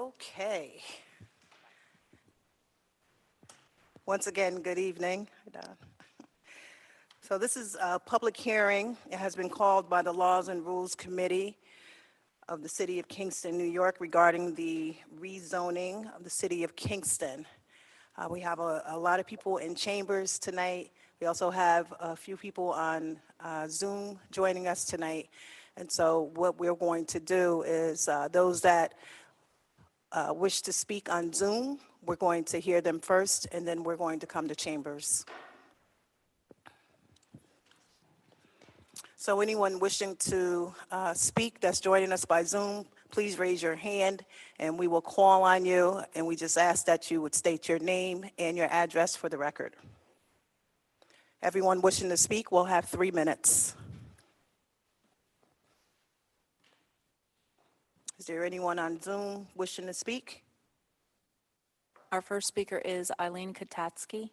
Okay. Once again, good evening. So this is a public hearing. It has been called by the Laws and Rules Committee of the City of Kingston, New York, regarding the rezoning of the City of Kingston. We have a lot of people in chambers tonight. We also have a few people on Zoom joining us tonight. And so what we're going to do is those that wish to speak on Zoom, we're going to hear them first, and then we're going to come to chambers. So anyone wishing to speak that's joining us by Zoom, please raise your hand and we will call on you. And we just ask that you would state your name and your address for the record. Everyone wishing to speak will have 3 minutes. Is there anyone on Zoom wishing to speak? Our first speaker is Eileen Katowski.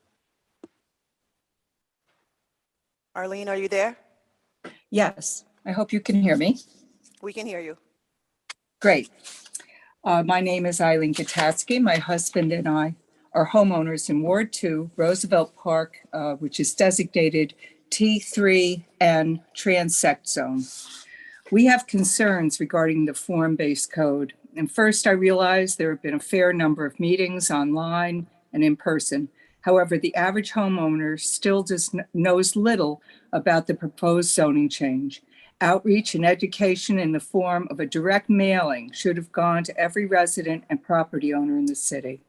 Arlene, are you there? Yes, I hope you can hear me. We can hear you. Great. My name is Eileen Katowski. My husband and I are homeowners in Ward 2, Roosevelt Park, which is designated T3N Transect Zone. We have concerns regarding the form-based code. And first, I realize there have been a fair number of meetings online and in person. However, the average homeowner still knows little about the proposed zoning change. Outreach and education in the form of a direct mailing should have gone to every resident and property owner in the city.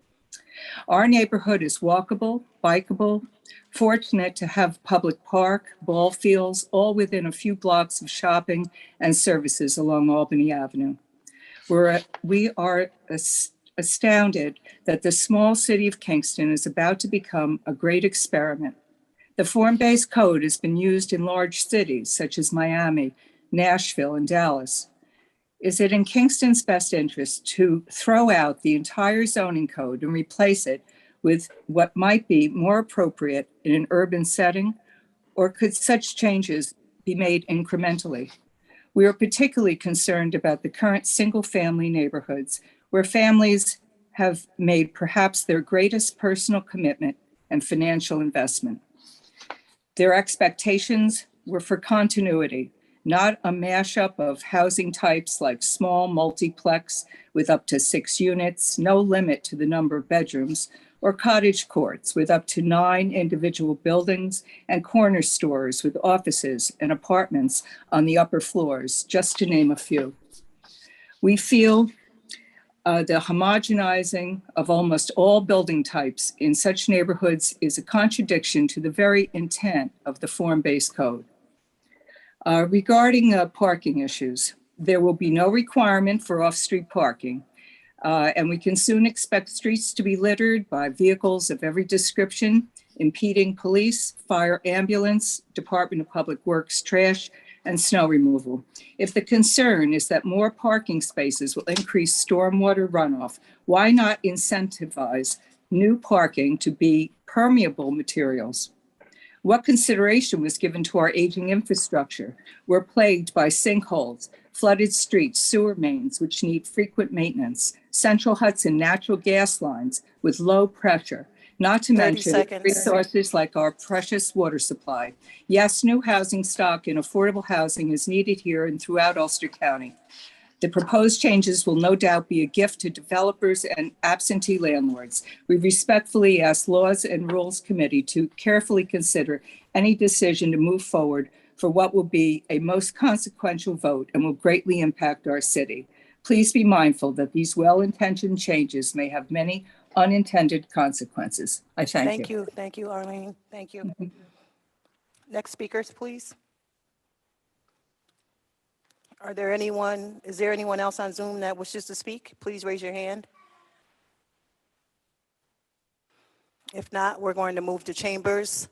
Our neighborhood is walkable, bikeable, fortunate to have public park, ball fields, all within a few blocks of shopping and services along Albany Avenue. We are astounded that the small city of Kingston is about to become a great experiment. The form-based code has been used in large cities such as Miami, Nashville, and Dallas. Is it in Kingston's best interest to throw out the entire zoning code and replace it with what might be more appropriate in an urban setting, or could such changes be made incrementally? We are particularly concerned about the current single-family neighborhoods where families have made perhaps their greatest personal commitment and financial investment. Their expectations were for continuity, not a mashup of housing types like small multiplex with up to 6 units, no limit to the number of bedrooms, or cottage courts with up to 9 individual buildings and corner stores with offices and apartments on the upper floors, just to name a few. We feel the homogenizing of almost all building types in such neighborhoods is a contradiction to the very intent of the form-based code. Regarding parking issues, there will be no requirement for off-street parking, and we can soon expect streets to be littered by vehicles of every description, impeding police, fire, ambulance, Department of Public Works, trash, and snow removal. If the concern is that more parking spaces will increase stormwater runoff, why not incentivize new parking to be permeable materials? What consideration was given to our aging infrastructure? We're plagued by sinkholes, flooded streets, sewer mains, which need frequent maintenance, Central Hudson natural gas lines with low pressure, not to mention resources like our precious water supply. Yes, new housing stock and affordable housing is needed here and throughout Ulster County. The proposed changes will no doubt be a gift to developers and absentee landlords. We respectfully ask Laws and Rules Committee to carefully consider any decision to move forward for what will be a most consequential vote and will greatly impact our city. Please be mindful that these well-intentioned changes may have many unintended consequences. I thank you. Thank you, Arlene. Thank you. Next speakers, please. Is there anyone else on Zoom that wishes to speak? Please raise your hand. If not, we're going to move to chambers.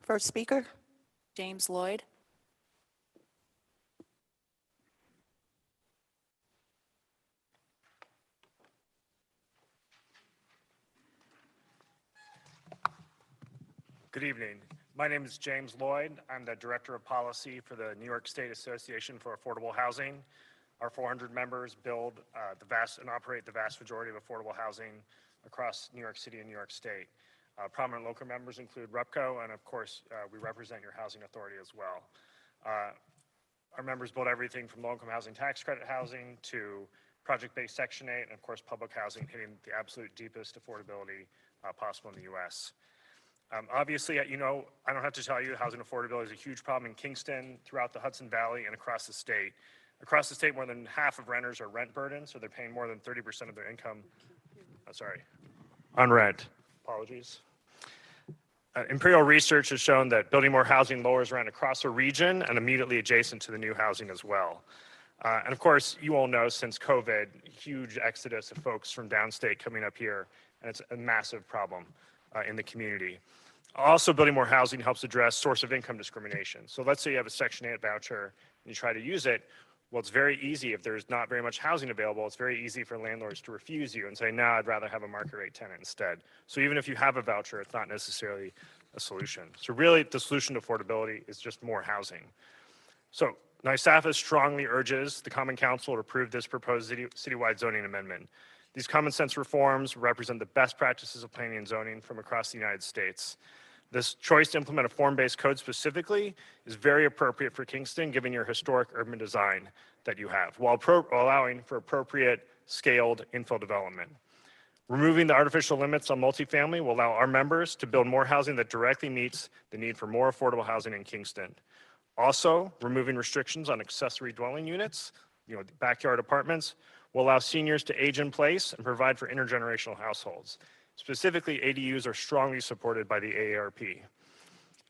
First speaker. James Lloyd. Good evening. My name is James Lloyd. I'm the Director of Policy for the New York State Association for Affordable Housing. Our 400 members build and operate the vast majority of affordable housing across New York City and New York State. Prominent local members include REPCO, and of course, we represent your housing authority as well. Our members build everything from low-income housing tax credit housing to project-based Section 8, and of course, public housing, hitting the absolute deepest affordability possible in the U.S. Obviously, you know, I don't have to tell you, housing affordability is a huge problem in Kingston, throughout the Hudson Valley, and across the state. Across the state, more than half of renters are rent burdened, so they're paying more than 30% of their income, on rent. Apologies. Imperial research has shown that building more housing lowers rent across a region and immediately adjacent to the new housing as well. And of course, you all know since COVID, huge exodus of folks from downstate coming up here, and it's a massive problem in the community. Also, building more housing helps address source of income discrimination. So let's say you have a Section 8 voucher and you try to use it. Well, it's very easy if there's not very much housing available, it's very easy for landlords to refuse you and say, no, I'd rather have a market rate tenant instead. So even if you have a voucher, it's not necessarily a solution. So really, the solution to affordability is just more housing. So NYSAFA strongly urges the Common Council to approve this proposed citywide zoning amendment. These common sense reforms represent the best practices of planning and zoning from across the United States. This choice to implement a form-based code specifically is very appropriate for Kingston, given your historic urban design that you have, while allowing for appropriate scaled infill development. Removing the artificial limits on multifamily will allow our members to build more housing that directly meets the need for more affordable housing in Kingston. Also, removing restrictions on accessory dwelling units, backyard apartments, will allow seniors to age in place and provide for intergenerational households. Specifically, ADUs are strongly supported by the AARP.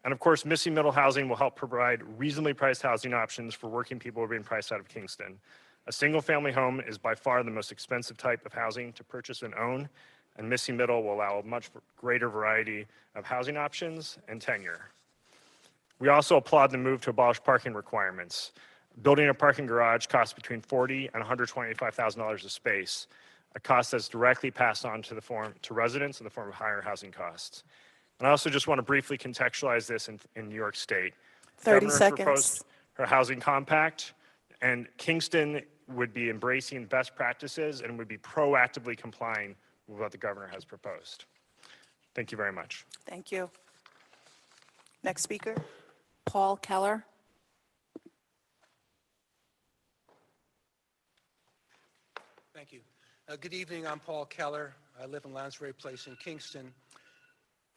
And of course, missing middle housing will help provide reasonably priced housing options for working people who are being priced out of Kingston. A single family home is by far the most expensive type of housing to purchase and own, and missing middle will allow a much greater variety of housing options and tenure. We also applaud the move to abolish parking requirements. Building a parking garage costs between $40,000 and $125,000 a space, a cost that's directly passed on to residents in the form of higher housing costs. And I also just want to briefly contextualize this in New York State. 30 Governor seconds. proposed her housing compact, and Kingston would be embracing best practices and would be proactively complying with what the governor has proposed. Thank you very much. Thank you. Next speaker. Paul Keller. Thank you. Good evening, I'm Paul Keller. I live in Lounsbury Place in Kingston.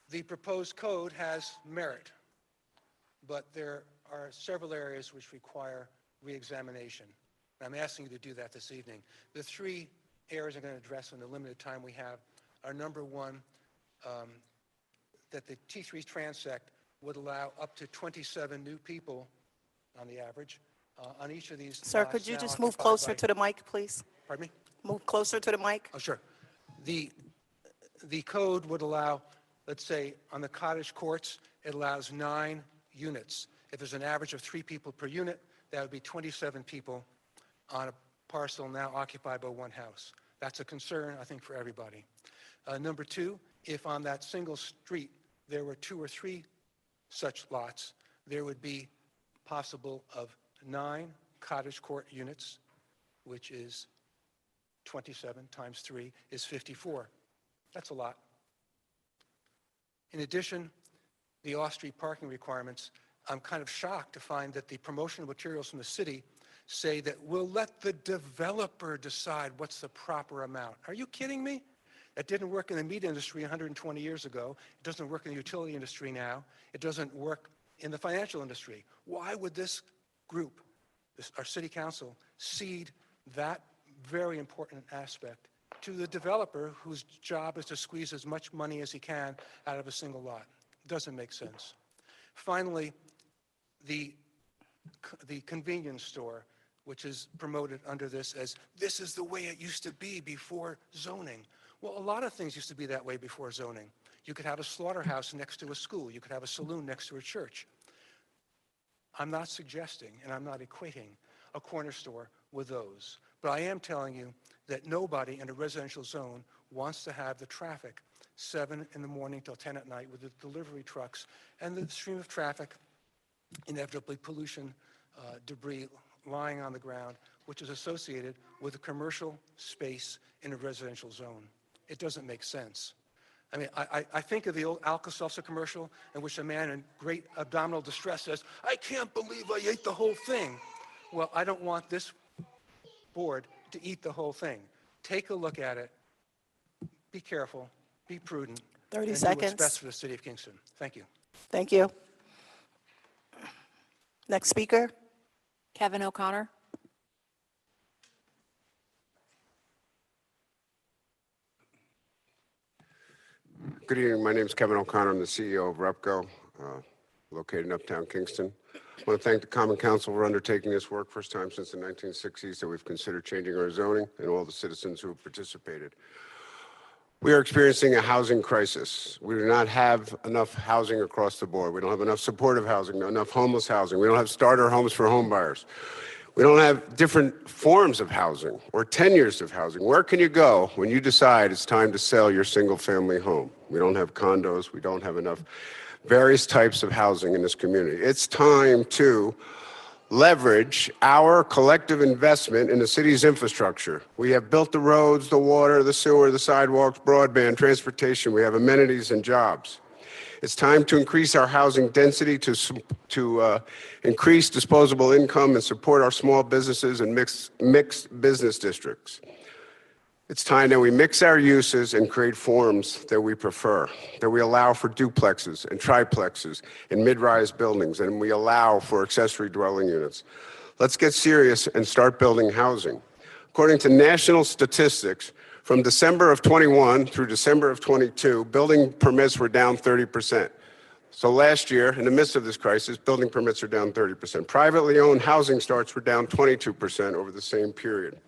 The proposed code has merit, but there are several areas which require re-examination. I'm asking you to do that this evening. The three areas I'm going to address in the limited time we have are, number one, that the T3 transect would allow up to 27 new people on the average on each of these. Sir, could you just move closer to the mic, please? Pardon me? Move closer to the mic. Oh, sure. The code would allow, let's say, on the cottage courts, it allows 9 units. If there's an average of 3 people per unit, that would be 27 people on a parcel now occupied by one house. That's a concern, I think, for everybody. Number two, if on that single street there were 2 or 3 such lots, there would be possible of 9 cottage court units, which is 27 times 3 is 54. That's a lot. In addition, the off-street parking requirements, I'm kind of shocked to find that the promotional materials from the city say that we'll let the developer decide what's the proper amount. Are you kidding me? That didn't work in the meat industry 120 years ago. It doesn't work in the utility industry now. It doesn't work in the financial industry. Why would this group, our city council, cede that very important aspect to the developer whose job is to squeeze as much money as he can out of a single lot? It doesn't make sense. Finally, the convenience store, which is promoted under this as this is the way it used to be before zoning. Well, a lot of things used to be that way before zoning. You could have a slaughterhouse next to a school. You could have a saloon next to a church. I'm not suggesting, and I'm not equating a corner store with those. But I am telling you that nobody in a residential zone wants to have the traffic 7 in the morning till 10 at night with the delivery trucks and the stream of traffic, inevitably pollution, debris lying on the ground, which is associated with a commercial space in a residential zone. It doesn't make sense. I mean, I think of the old Alka-Seltzer commercial in which a man in great abdominal distress says, "I can't believe I ate the whole thing." Well, I don't want this board to eat the whole thing. Take a look at it. Be careful. Be prudent. 30 and seconds. Do what's best for the city of Kingston. Thank you. Thank you. Next speaker. Kevin O'Connor. Good evening. My name is Kevin O'Connor. I'm the CEO of Repco, located in Uptown Kingston. I want to thank the Common Council for undertaking this work. First time since the 1960s that we've considered changing our zoning, and all the citizens who have participated. We are experiencing a housing crisis. We do not have enough housing across the board. We don't have enough supportive housing, enough homeless housing. We don't have starter homes for home buyers. We don't have different forms of housing or tenures of housing. Where can you go when you decide it's time to sell your single family home? We don't have condos. We don't have enough various types of housing in this community. It's time to leverage our collective investment in the city's infrastructure. We have built the roads, the water, the sewer, the sidewalks, broadband, transportation. We have amenities and jobs. It's time to increase our housing density to increase disposable income and support our small businesses and mixed business districts. It's time that we mix our uses and create forms that we prefer, that we allow for duplexes and triplexes and mid-rise buildings, and we allow for accessory dwelling units. Let's get serious and start building housing. According to national statistics, from December of 21 through December of 22, building permits were down 30%. So last year, in the midst of this crisis, building permits are down 30%. Privately owned housing starts were down 22% over the same period.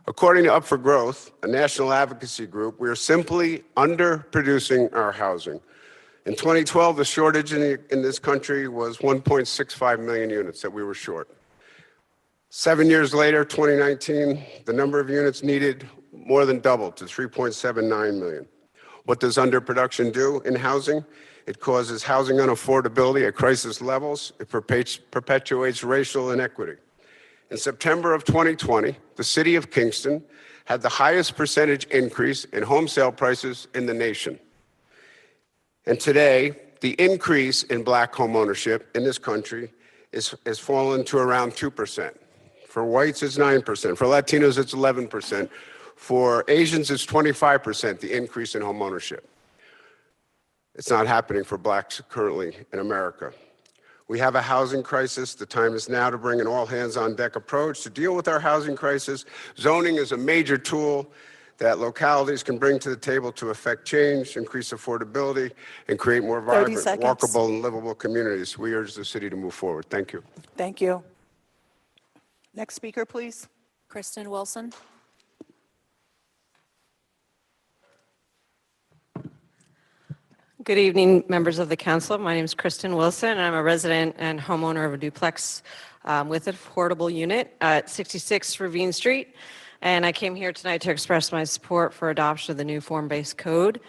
According to Up for Growth, a national advocacy group, we are simply underproducing our housing. In 2012, the shortage in this country was 1.65 million units that we were short. 7 years later, 2019, the number of units needed more than doubled to 3.79 million. What does underproduction do in housing? It causes housing unaffordability at crisis levels. It perpetuates racial inequity. In September of 2020, the city of Kingston had the highest percentage increase in home sale prices in the nation. And today, the increase in black home ownership in this country has fallen to around 2%. For whites, it's 9%. For Latinos, it's 11%. For Asians, it's 25%, the increase in home ownership. It's not happening for blacks currently in America. We have a housing crisis. The time is now to bring an all-hands-on-deck approach to deal with our housing crisis. Zoning is a major tool that localities can bring to the table to affect change, increase affordability, and create more vibrant, walkable, and livable communities. We urge the city to move forward. Thank you. Thank you. Next speaker, please. Kristen Wilson. Good evening, members of the council. My name is Kristen Wilson, and I'm a resident and homeowner of a duplex with an affordable unit at 66 Ravine Street. And I came here tonight to express my support for adoption of the new form-based code.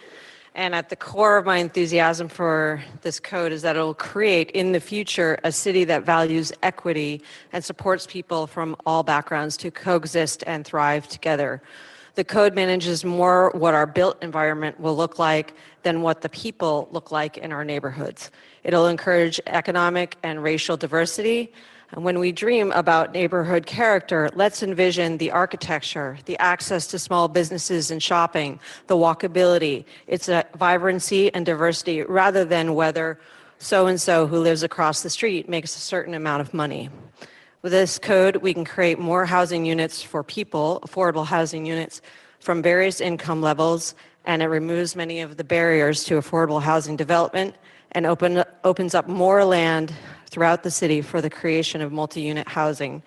And at the core of my enthusiasm for this code is that it will create in the future a city that values equity and supports people from all backgrounds to coexist and thrive together. The code manages more what our built environment will look like than what the people look like in our neighborhoods. It'll encourage economic and racial diversity. And when we dream about neighborhood character, let's envision the architecture, the access to small businesses and shopping, the walkability. It's a vibrancy and diversity rather than whether so-and-so who lives across the street makes a certain amount of money. With this code, we can create more housing units for people, affordable housing units from various income levels, and it removes many of the barriers to affordable housing development and opens up more land throughout the city for the creation of multi-unit housing.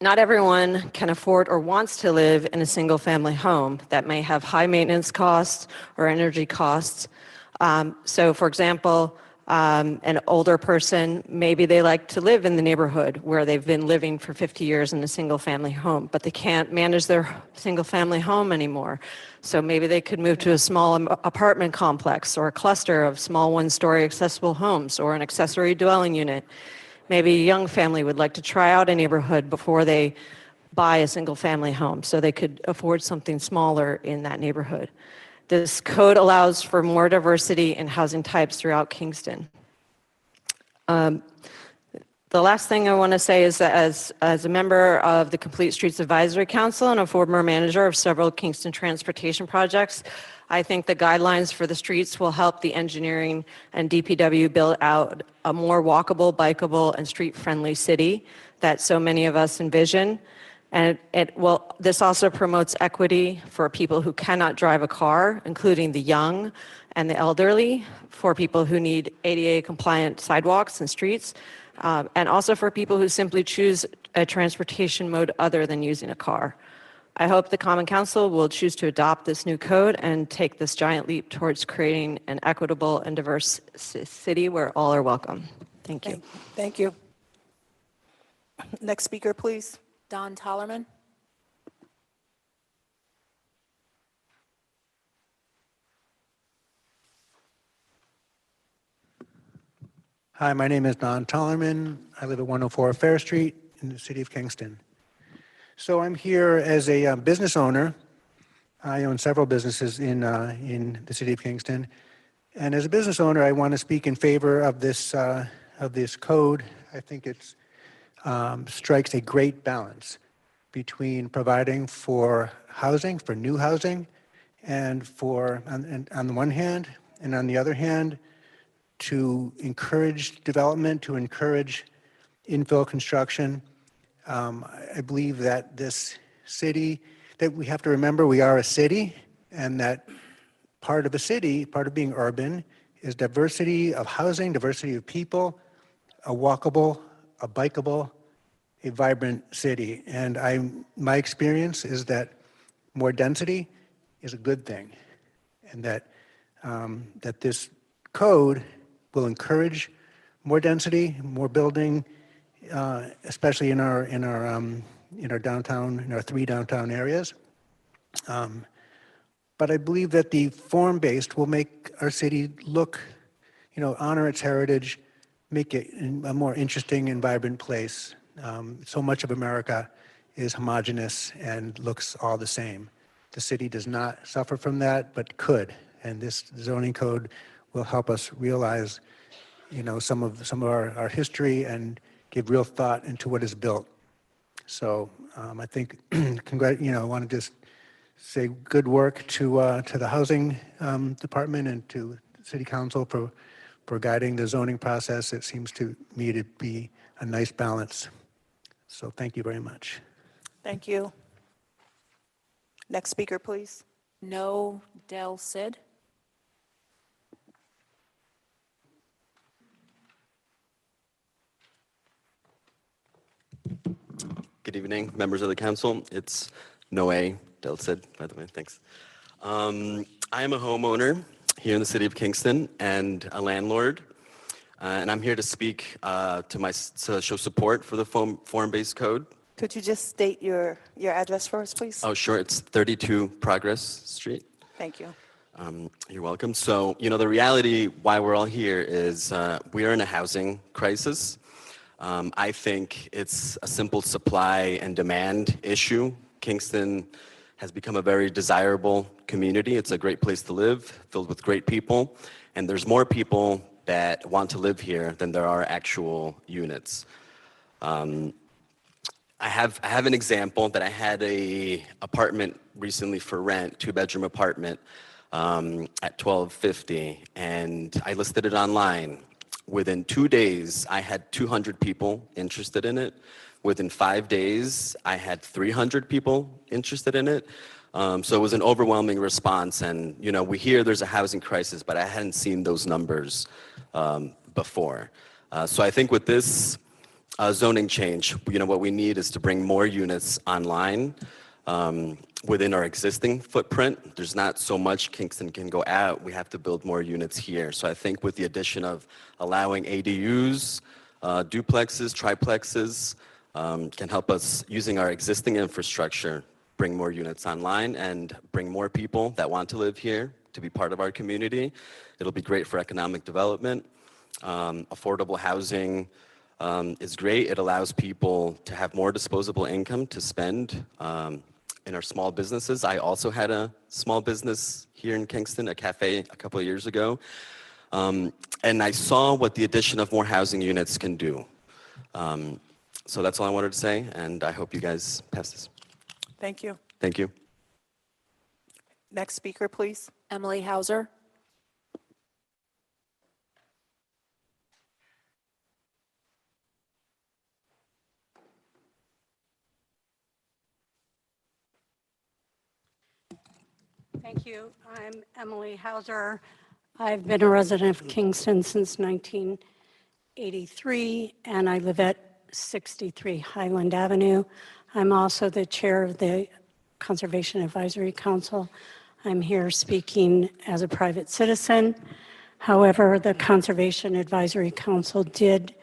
Not everyone can afford or wants to live in a single-family home that may have high maintenance costs or energy costs. So, for example, an older person, maybe they like to live in the neighborhood where they've been living for 50 years in a single-family home, but they can't manage their single-family home anymore. So maybe they could move to a small apartment complex or a cluster of small one-story accessible homes or an accessory dwelling unit. Maybe a young family would like to try out a neighborhood before they buy a single-family home, so they could afford something smaller in that neighborhood. This code allows for more diversity in housing types throughout Kingston. The last thing I want to say is that as a member of the Complete Streets Advisory Council and a former manager of several Kingston transportation projects, I think the guidelines for the streets will help the engineering and DPW build out a more walkable, bikeable, and street-friendly city that so many of us envision. And this also promotes equity for people who cannot drive a car, including the young and the elderly, for people who need ADA-compliant sidewalks and streets, and also for people who simply choose a transportation mode other than using a car. I hope the Common Council will choose to adopt this new code and take this giant leap towards creating an equitable and diverse city where all are welcome. Thank you. Thank you. Next speaker, please. Don Tillerman. Hi, my name is Don Tillerman. I live at 104 Fair Street in the city of Kingston. So I'm here as a business owner. I own several businesses in the city of Kingston. And as a business owner, I want to speak in favor of this code. I think it strikes a great balance between providing for housing, for new housing, and on the one hand, and on the other hand, to encourage development, to encourage infill construction. I believe that this city, that we have to remember we are a city, and that part of a city, part of being urban, is diversity of housing, diversity of people, a walkable, a bikeable, a vibrant city. And my experience is that more density is a good thing, and that this code will encourage more density, more building, especially in our downtown, in our 3 downtown areas. But I believe that the form-based will make our city look, honor its heritage, make it a more interesting and vibrant place. So much of America is homogeneous and looks all the same. The city does not suffer from that, but could. And this zoning code will help us realize, some of our history and give real thought into what is built. So I think, I want to just say good work to the housing department and to City Council for guiding the zoning process. It seems to me to be a nice balance. So thank you very much. Thank you. Next speaker, please. No Dell Sid. Good evening, members of the council. It's Noe Dell Sid, by the way, thanks. I am a homeowner here in the city of Kingston and a landlord. And I'm here to speak to show support for the form-based code. Could you just state your address for us, please? Oh, sure. It's 32 Progress Street. Thank you. You're welcome. So, the reality why we're all here is we are in a housing crisis. I think it's a simple supply and demand issue. Kingston has become a very desirable community. It's a great place to live, filled with great people. And there's more people that want to live here than there are actual units. I have an example that I had a apartment recently for rent, 2-bedroom apartment at $1,250, and I listed it online. Within 2 days, I had 200 people interested in it. Within 5 days, I had 300 people interested in it. So it was an overwhelming response. And, we hear there's a housing crisis, but I hadn't seen those numbers before. So I think with this zoning change. What we need is to bring more units online within our existing footprint. There's not so much Kingston can go out. We have to build more units here. So I think with the addition of allowing ADUs, duplexes, triplexes, can help us using our existing infrastructure, bring more units online and bring more people that want to live here to be part of our community. It'll be great for economic development. Affordable housing is great. It allows people to have more disposable income to spend in our small businesses. I also had a small business here in Kingston, a cafe, a couple of years ago. And I saw what the addition of more housing units can do. So that's all I wanted to say, and I hope you guys pass this. Thank you. Thank you. Next speaker, please. Emily Hauser. Thank you. I'm Emily Hauser. I've been a resident of Kingston since 1983, and I live at 63 Highland Avenue. I'm also the chair of the Conservation Advisory Council. I'm here speaking as a private citizen. However, the Conservation Advisory Council did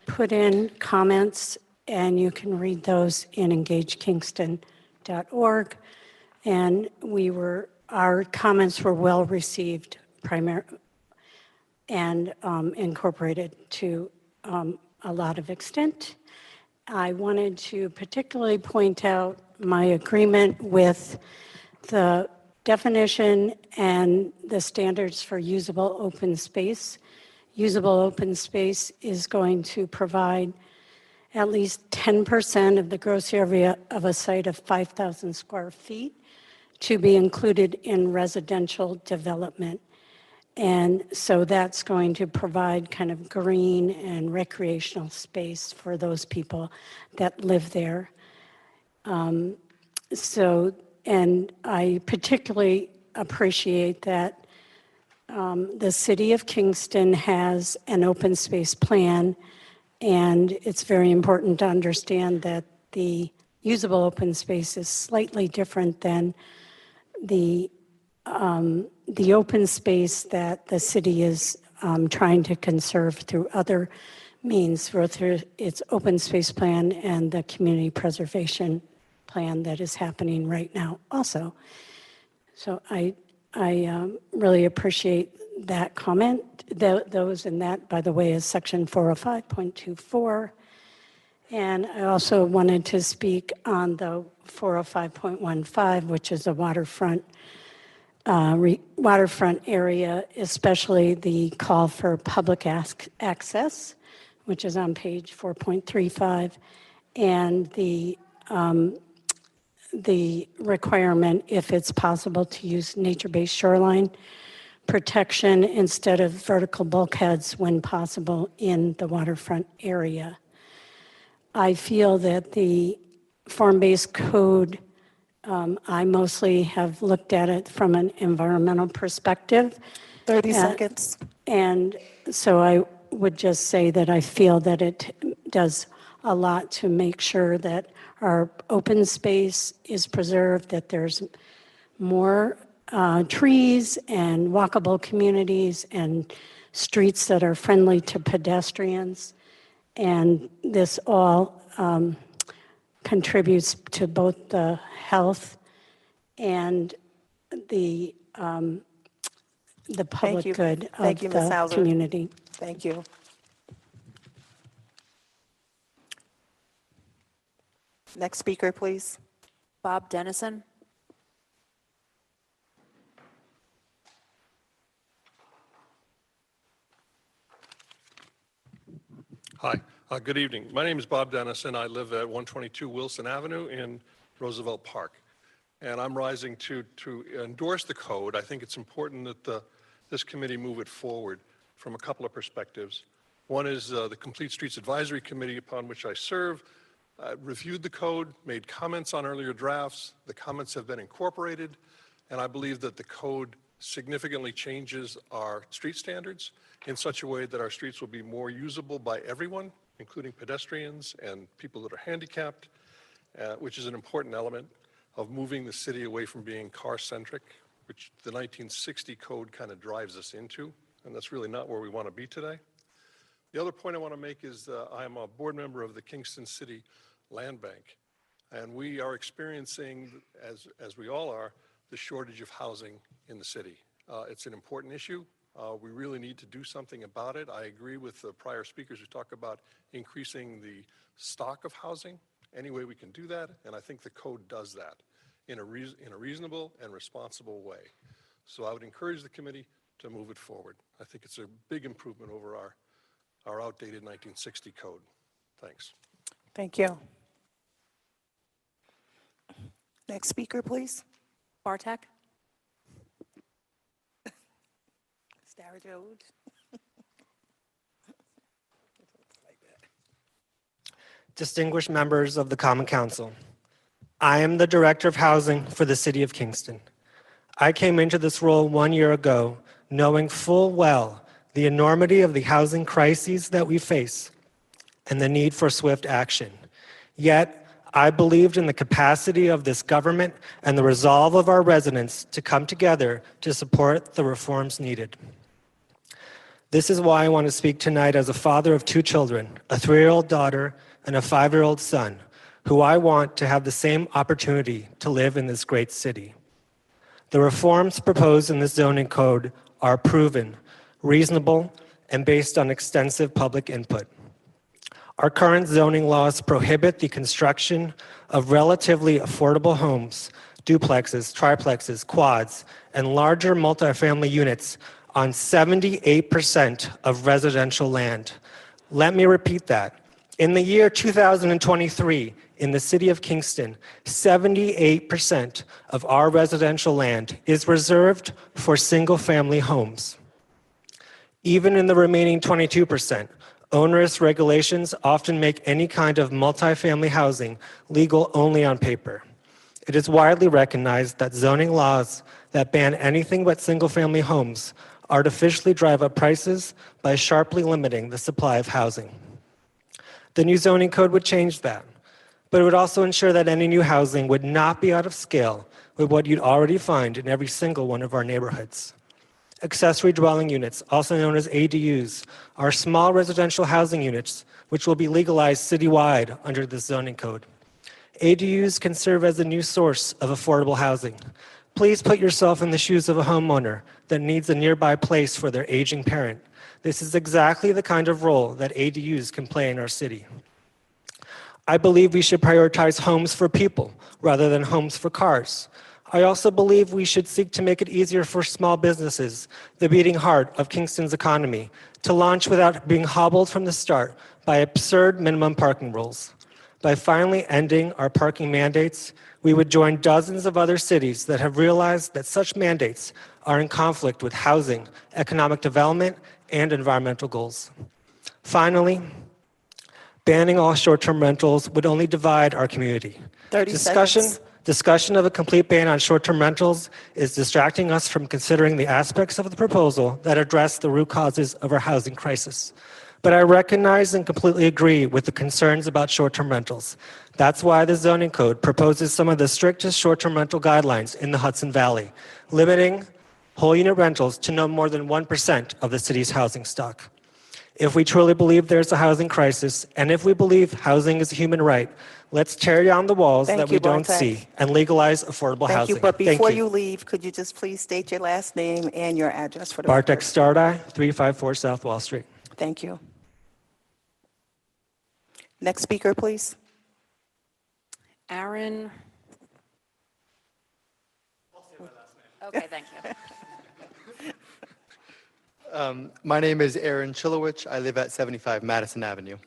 put in comments, and you can read those in engagekingston.org. And our comments were well received and incorporated to a lot of extent. I wanted to particularly point out my agreement with the definition and the standards for usable open space. Usable open space is going to provide at least 10% of the gross area of a site of 5,000 square feet to be included in residential development. And so that's going to provide kind of green and recreational space for those people that live there. And I particularly appreciate that the City of Kingston has an open space plan, and it's very important to understand that the usable open space is slightly different than the open space that the city is trying to conserve through other means, both through its open space plan and the community preservation plan that is happening right now also. So I really appreciate that comment. Those in that, by the way, is section 405.24. And I also wanted to speak on the 405.15, which is a waterfront area, especially the call for public access, which is on page 4.35, and the requirement, if it's possible, to use nature-based shoreline protection instead of vertical bulkheads when possible in the waterfront area. I feel that the form-based code, I mostly have looked at it from an environmental perspective. 30 seconds. And so I would just say that I feel that it does a lot to make sure that our open space is preserved, that there's more trees and walkable communities and streets that are friendly to pedestrians. And this all contributes to both the health and the public good of the community. Thank you. Next speaker, please. Bob Dennison. Hi, good evening. My name is Bob Dennison. I live at 122 Wilson Avenue in Roosevelt Park. And I'm rising to endorse the code. I think it's important that this committee move it forward from a couple of perspectives. One is the Complete Streets Advisory Committee, upon which I serve, reviewed the code, made comments on earlier drafts. The comments have been incorporated, and I believe that the code significantly changes our street standards in such a way that our streets will be more usable by everyone, including pedestrians and people that are handicapped, which is an important element of moving the city away from being car-centric, which the 1960 code kind of drives us into, and that's really not where we want to be today. The other point I want to make is I'm a board member of the Kingston City Land Bank, and we are experiencing, as we all are, the shortage of housing in the city. It's an important issue. We really need to do something about it. I agree with the prior speakers who talk about increasing the stock of housing. Any way we can do that, and I think the code does that in a reasonable and responsible way. So I would encourage the committee to move it forward. I think it's a big improvement over our outdated 1960 code. Thanks. Thank you. Next speaker, please. Bartek? Sarah Jones. Distinguished members of the Common Council, I am the Director of Housing for the City of Kingston. I came into this role 1 year ago knowing full well the enormity of the housing crises that we face and the need for swift action. Yet, I believed in the capacity of this government and the resolve of our residents to come together to support the reforms needed. This is why I want to speak tonight as a father of 2 children, a 3-year-old daughter and a 5-year-old son, who I want to have the same opportunity to live in this great city. The reforms proposed in this zoning code are proven, reasonable, and based on extensive public input. Our current zoning laws prohibit the construction of relatively affordable homes, duplexes, triplexes, quads, and larger multifamily units on 78% of residential land. Let me repeat that. In the year 2023, in the city of Kingston, 78% of our residential land is reserved for single-family homes. Even in the remaining 22%, onerous regulations often make any kind of multifamily housing legal only on paper. It is widely recognized that zoning laws that ban anything but single-family homes artificially drive up prices by sharply limiting the supply of housing. The new zoning code would change that, but it would also ensure that any new housing would not be out of scale with what you'd already find in every single one of our neighborhoods. Accessory dwelling units, also known as ADUs, are small residential housing units which will be legalized citywide under this zoning code. ADUs can serve as a new source of affordable housing. Please put yourself in the shoes of a homeowner that needs a nearby place for their aging parent. This is exactly the kind of role that ADUs can play in our city. I believe we should prioritize homes for people rather than homes for cars. I also believe we should seek to make it easier for small businesses, the beating heart of Kingston's economy, to launch without being hobbled from the start by absurd minimum parking rules. By finally ending our parking mandates, we would join dozens of other cities that have realized that such mandates are in conflict with housing, economic development, and environmental goals. Finally, banning all short-term rentals would only divide our community. 30 seconds. Discussion of a complete ban on short-term rentals is distracting us from considering the aspects of the proposal that address the root causes of our housing crisis. But I recognize and completely agree with the concerns about short-term rentals. That's why the zoning code proposes some of the strictest short-term rental guidelines in the Hudson Valley, limiting whole unit rentals to no more than 1% of the city's housing stock. If we truly believe there's a housing crisis, and if we believe housing is a human right, let's tear down the walls that we don't see and legalize affordable housing. Thank you, but before you leave, could you just please state your last name and your address for the Bartek record? Stardai, 354 South Wall Street. Thank you. Next speaker, please. Aaron? Okay, thank you. My name is Aaron Chilowicz. I live at 75 Madison Avenue.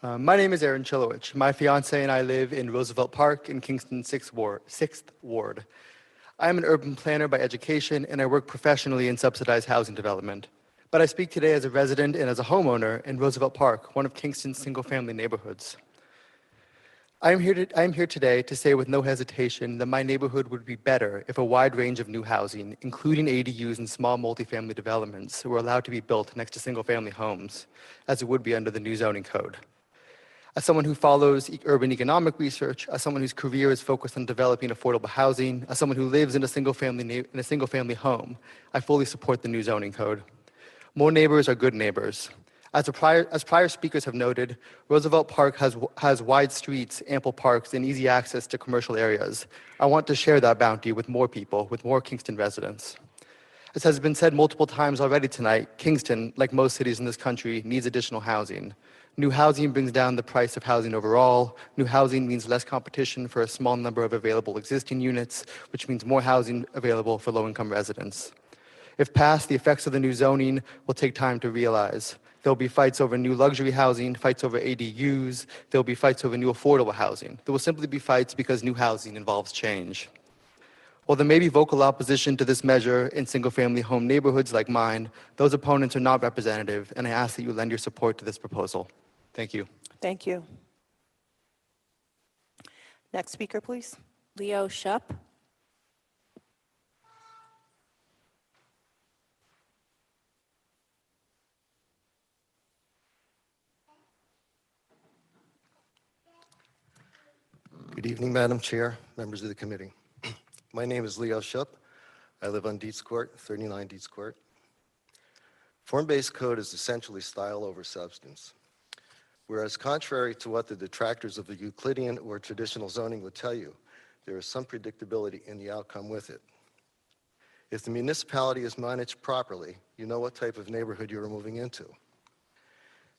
My name is Aaron Chilowicz. My fiance and I live in Roosevelt Park in Kingston's 6th Ward. I am an urban planner by education, and I work professionally in subsidized housing development. But I speak today as a resident and as a homeowner in Roosevelt Park, one of Kingston's single-family neighborhoods. I am here today to say with no hesitation that my neighborhood would be better if a wide range of new housing, including ADUs and small multifamily developments, were allowed to be built next to single-family homes, as it would be under the new zoning code. As someone who follows urban economic research, as someone whose career is focused on developing affordable housing, as someone who lives in a single-family home, I fully support the new zoning code. More neighbors are good neighbors. As prior speakers have noted, Roosevelt Park has wide streets, ample parks, and easy access to commercial areas. I want to share that bounty with more people, with more Kingston residents. As has been said multiple times already tonight, Kingston, like most cities in this country, needs additional housing. New housing brings down the price of housing overall. New housing means less competition for a small number of available existing units, which means more housing available for low-income residents. If passed, the effects of the new zoning will take time to realize. There'll be fights over new luxury housing, fights over ADUs, there'll be fights over new affordable housing. There will simply be fights because new housing involves change. While there may be vocal opposition to this measure in single-family home neighborhoods like mine, those opponents are not representative, and I ask that you lend your support to this proposal. Thank you. Thank you. Next speaker, please. Leo Shipp. Good evening, Madam Chair, members of the committee. My name is Leo Shipp. I live on Dietz Court, 39 Dietz Court. Form-based code is essentially style over substance. Whereas contrary to what the detractors of the Euclidean or traditional zoning would tell you, there is some predictability in the outcome with it. If the municipality is managed properly, you know what type of neighborhood you are moving into.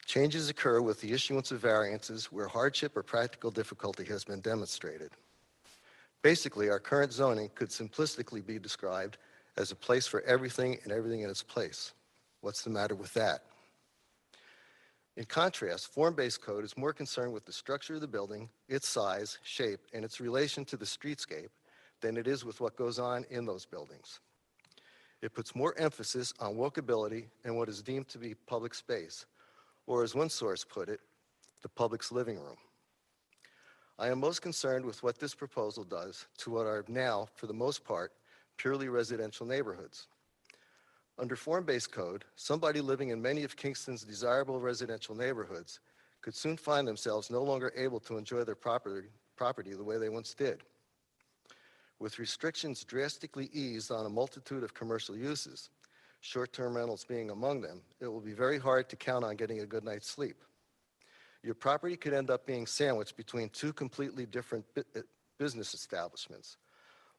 Changes occur with the issuance of variances where hardship or practical difficulty has been demonstrated. Basically, our current zoning could simplistically be described as a place for everything and everything in its place. What's the matter with that? In contrast, form-based code is more concerned with the structure of the building, its size, shape, and its relation to the streetscape than it is with what goes on in those buildings. It puts more emphasis on walkability and what is deemed to be public space, or as one source put it, the public's living room. I am most concerned with what this proposal does to what are now, for the most part, purely residential neighborhoods. Under form-based code, somebody living in many of Kingston's desirable residential neighborhoods could soon find themselves no longer able to enjoy their property the way they once did. With restrictions drastically eased on a multitude of commercial uses, short-term rentals being among them, it will be very hard to count on getting a good night's sleep. Your property could end up being sandwiched between two completely different business establishments.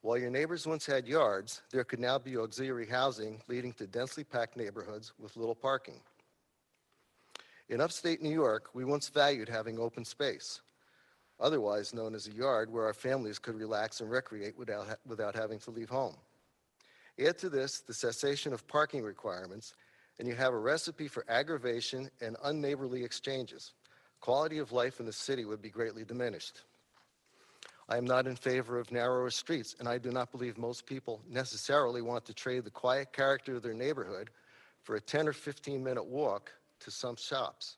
While your neighbors once had yards, there could now be auxiliary housing leading to densely packed neighborhoods with little parking. In upstate New York, we once valued having open space, otherwise known as a yard where our families could relax and recreate without having to leave home. Add to this the cessation of parking requirements, and you have a recipe for aggravation and unneighborly exchanges. Quality of life in the city would be greatly diminished. I am not in favor of narrower streets, and I do not believe most people necessarily want to trade the quiet character of their neighborhood for a 10 or 15-minute walk to some shops.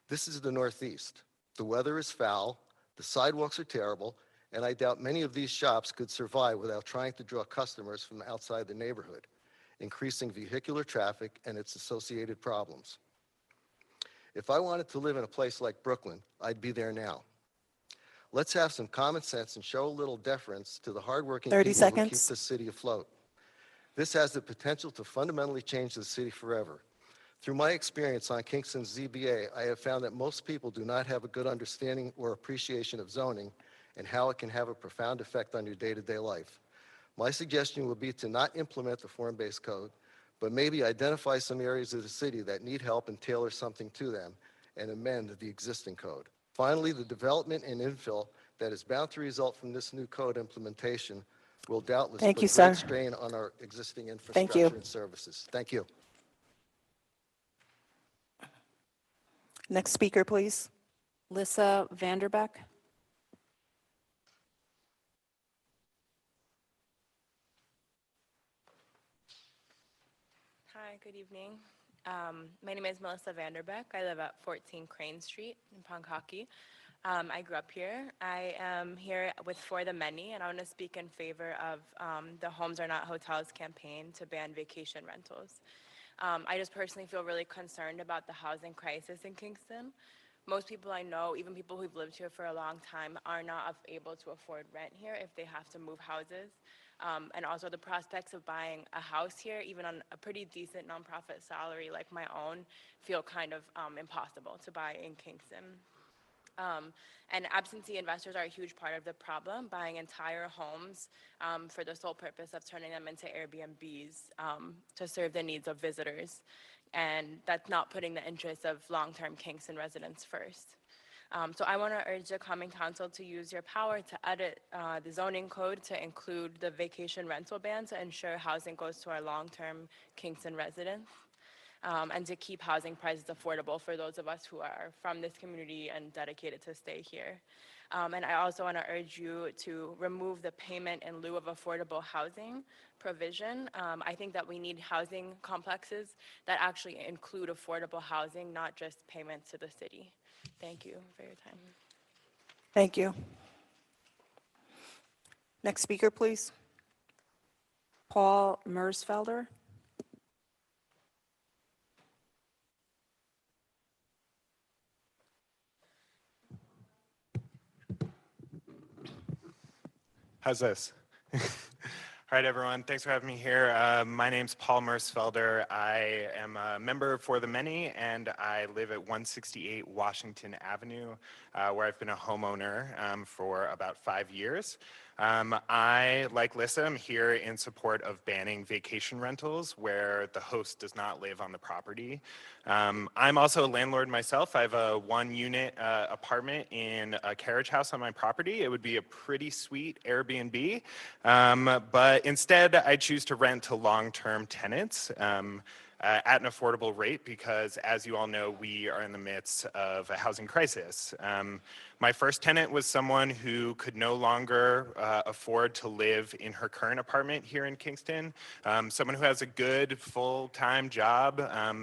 This is the Northeast. The weather is foul, the sidewalks are terrible, and I doubt many of these shops could survive without trying to draw customers from outside the neighborhood, increasing vehicular traffic and its associated problems. If I wanted to live in a place like Brooklyn, I'd be there now. Let's have some common sense and show a little deference to the hardworking people who keep the city afloat. This has the potential to fundamentally change the city forever. Through my experience on Kingston's ZBA, I have found that most people do not have a good understanding or appreciation of zoning and how it can have a profound effect on your day-to-day life. My suggestion would be to not implement the form-based code, but maybe identify some areas of the city that need help and tailor something to them and amend the existing code. Finally, the development and infill that is bound to result from this new code implementation will doubtless put great strain on our existing infrastructure and services. Thank you. Next speaker, please. Lissa Vanderbeck. Hi, good evening. My name is Melissa Vanderbeck. I live at 14 Crane Street in Pankaki. I grew up here. I am here with For the Many, and I want to speak in favor of the Homes Are Not Hotels campaign to ban vacation rentals. I just personally feel really concerned about the housing crisis in Kingston. Most people I know, even people who've lived here for a long time, are not able to afford rent here if they have to move houses. And also the prospects of buying a house here, even on a pretty decent nonprofit salary like my own, feel kind of impossible to buy in Kingston. And absentee investors are a huge part of the problem, buying entire homes for the sole purpose of turning them into Airbnbs to serve the needs of visitors. And that's not putting the interests of long-term Kingston residents first. So I want to urge the Common Council to use your power to edit the zoning code to include the vacation rental ban to ensure housing goes to our long-term Kingston residents. And to keep housing prices affordable for those of us who are from this community and dedicated to stay here. And I also want to urge you to remove the payment in lieu of affordable housing provision. I think that we need housing complexes that actually include affordable housing, not just payments to the city. Thank you for your time. Thank you. Next speaker, please. Paul Mersfelder. How's this? All right, everyone. Thanks for having me here. My name's Paul Mersfelder. I am a member for the Many, and I live at 168 Washington Avenue, where I've been a homeowner for about 5 years. I, like Lissa, am here in support of banning vacation rentals where the host does not live on the property. I'm also a landlord myself. I have a 1-unit apartment in a carriage house on my property. It would be a pretty sweet Airbnb, but instead I choose to rent to long-term tenants at an affordable rate because, as you all know, we are in the midst of a housing crisis. My first tenant was someone who could no longer afford to live in her current apartment here in Kingston, someone who has a good full-time job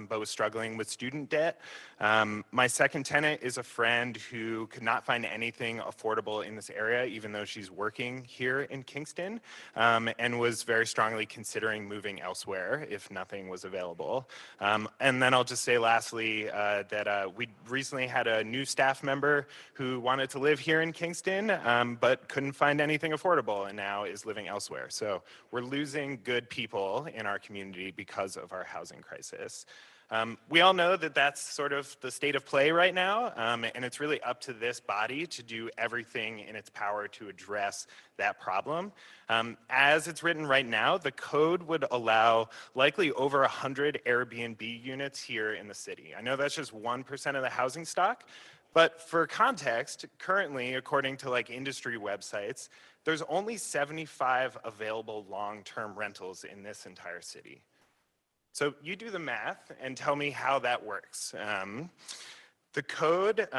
but was struggling with student debt. My second tenant is a friend who could not find anything affordable in this area, even though she's working here in Kingston, and was very strongly considering moving elsewhere if nothing was available. And then I'll just say lastly that we recently had a new staff member who wanted to live here in Kingston, but couldn't find anything affordable and now is living elsewhere. So we're losing good people in our community because of our housing crisis. We all know that that's sort of the state of play right now, and it's really up to this body to do everything in its power to address that problem. As it's written right now, the code would allow likely over 100 Airbnb units here in the city. I know that's just 1% of the housing stock, but for context, currently, according to like industry websites, there's only 75 available long-term rentals in this entire city. So you do the math and tell me how that works. The code,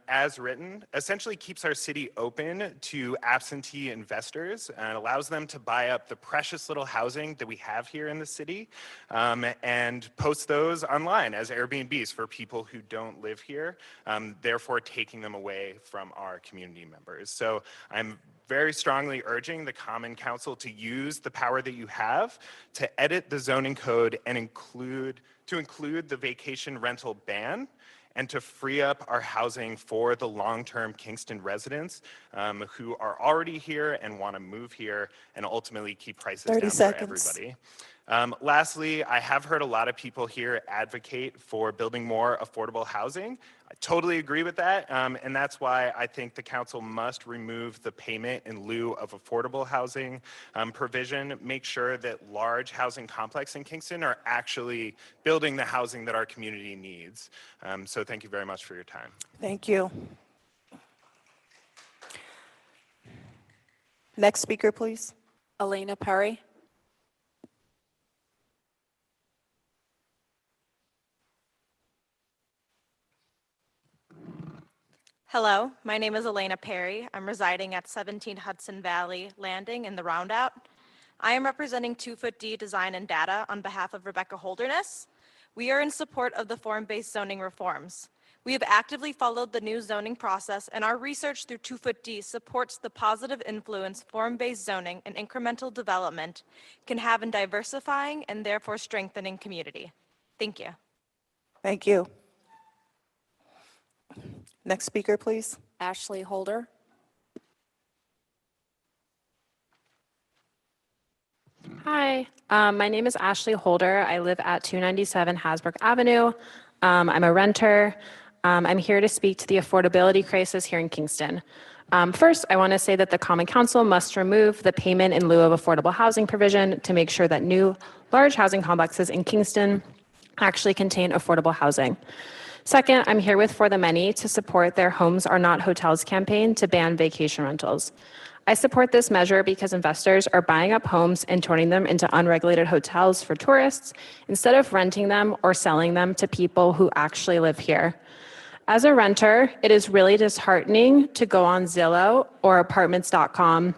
as written, essentially keeps our city open to absentee investors and allows them to buy up the precious little housing that we have here in the city and post those online as Airbnbs for people who don't live here, therefore taking them away from our community members. So I'm very strongly urging the Common Council to use the power that you have to edit the zoning code and include the vacation rental ban and to free up our housing for the long-term Kingston residents who are already here and want to move here and ultimately keep prices down for everybody. Lastly, I have heard a lot of people here advocate for building more affordable housing. I totally agree with that, and that's why I think the council must remove the payment in lieu of affordable housing provision, make sure that large housing complexes in Kingston are actually building the housing that our community needs. So thank you very much for your time. Thank you. Next speaker, please. Elena Perry. Hello, my name is Elena Perry. I'm residing at 17 Hudson Valley Landing in the Roundout. I am representing 2foot Design and Data on behalf of Rebecca Holderness. We are in support of the form-based zoning reforms. We have actively followed the new zoning process, and our research through 2foot supports the positive influence form-based zoning and incremental development can have in diversifying and therefore strengthening community. Thank you. Thank you. Next speaker, please. Ashley Holder. Hi, my name is Ashley Holder. I live at 297 Hasbrook Avenue. I'm a renter. I'm here to speak to the affordability crisis here in Kingston. First, I want to say that the Common Council must remove the payment in lieu of affordable housing provision to make sure that new large housing complexes in Kingston actually contain affordable housing. Second, I'm here with For the Many to support their Homes Are Not Hotels campaign to ban vacation rentals. I support this measure because investors are buying up homes and turning them into unregulated hotels for tourists instead of renting them or selling them to people who actually live here. As a renter, it is really disheartening to go on Zillow or apartments.com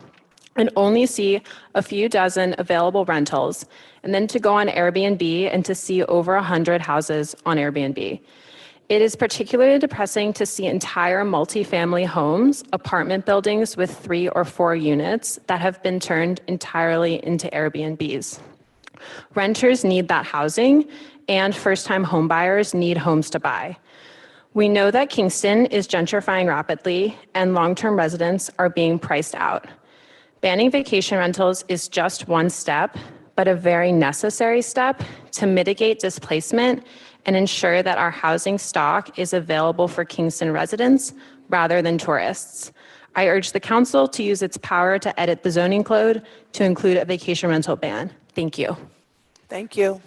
and only see a few dozen available rentals, and then to go on Airbnb and to see over 100 houses on Airbnb. It is particularly depressing to see entire multifamily homes, apartment buildings with 3 or 4 units that have been turned entirely into Airbnbs. Renters need that housing, and first-time homebuyers need homes to buy. We know that Kingston is gentrifying rapidly, and long-term residents are being priced out. Banning vacation rentals is just one step, but a very necessary step to mitigate displacement and ensure that our housing stock is available for Kingston residents rather than tourists. I urge the council to use its power to edit the zoning code to include a vacation rental ban. Thank you. Thank you.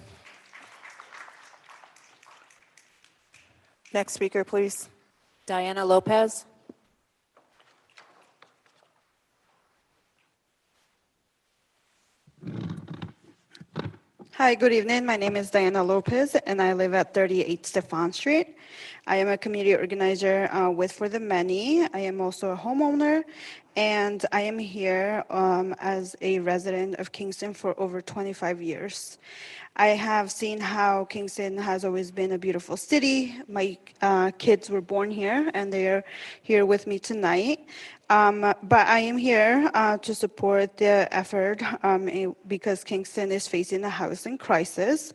Next speaker, please. Diana Lopez. Hi, good evening. My name is Diana Lopez, and I live at 38 Stefan Street. I am a community organizer with For the Many. I am also a homeowner, and I am here as a resident of Kingston for over 25 years. I have seen how Kingston has always been a beautiful city. My kids were born here, and they're here with me tonight. But I am here to support the effort because Kingston is facing a housing crisis.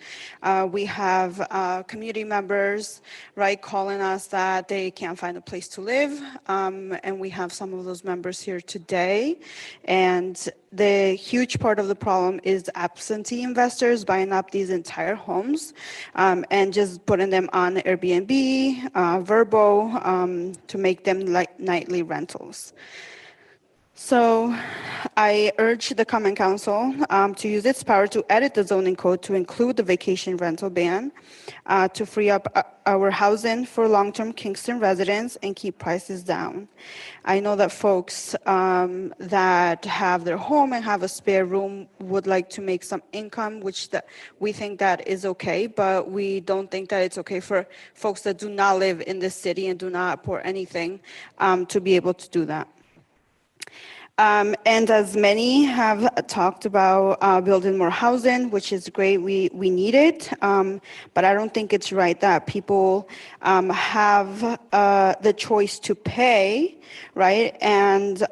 We have community members, right, calling us that they can't find a place to live, and we have some of those members here today. And the huge part of the problem is absentee investors buying up these entire homes and just putting them on Airbnb, Verbo, to make them like nightly rentals. So I urge the Common Council to use its power to edit the zoning code to include the vacation rental ban, to free up our housing for long-term Kingston residents and keep prices down. I know that folks that have their home and have a spare room would like to make some income, which we think that is okay, but we don't think that it's okay for folks that do not live in the city and do not support anything to be able to do that. And as many have talked about building more housing, which is great, we need it, but I don't think it's right that people have the choice to pay, right, and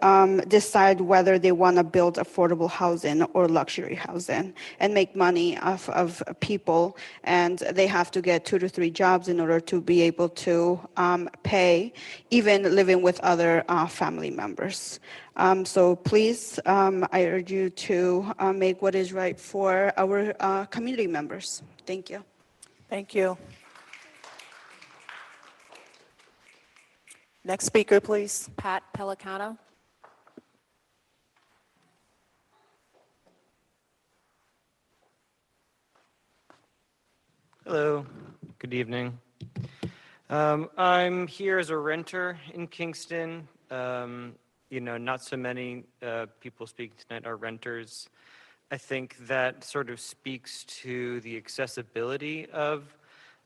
decide whether they want to build affordable housing or luxury housing and make money off of people, and they have to get 2 to 3 jobs in order to be able to pay, even living with other family members. So please, I urge you to make what is right for our community members. Thank you. Thank you. Next speaker, please. Pat Pelicano. Hello, good evening. I'm here as a renter in Kingston. You know, not so many people speaking tonight are renters. I think that sort of speaks to the accessibility of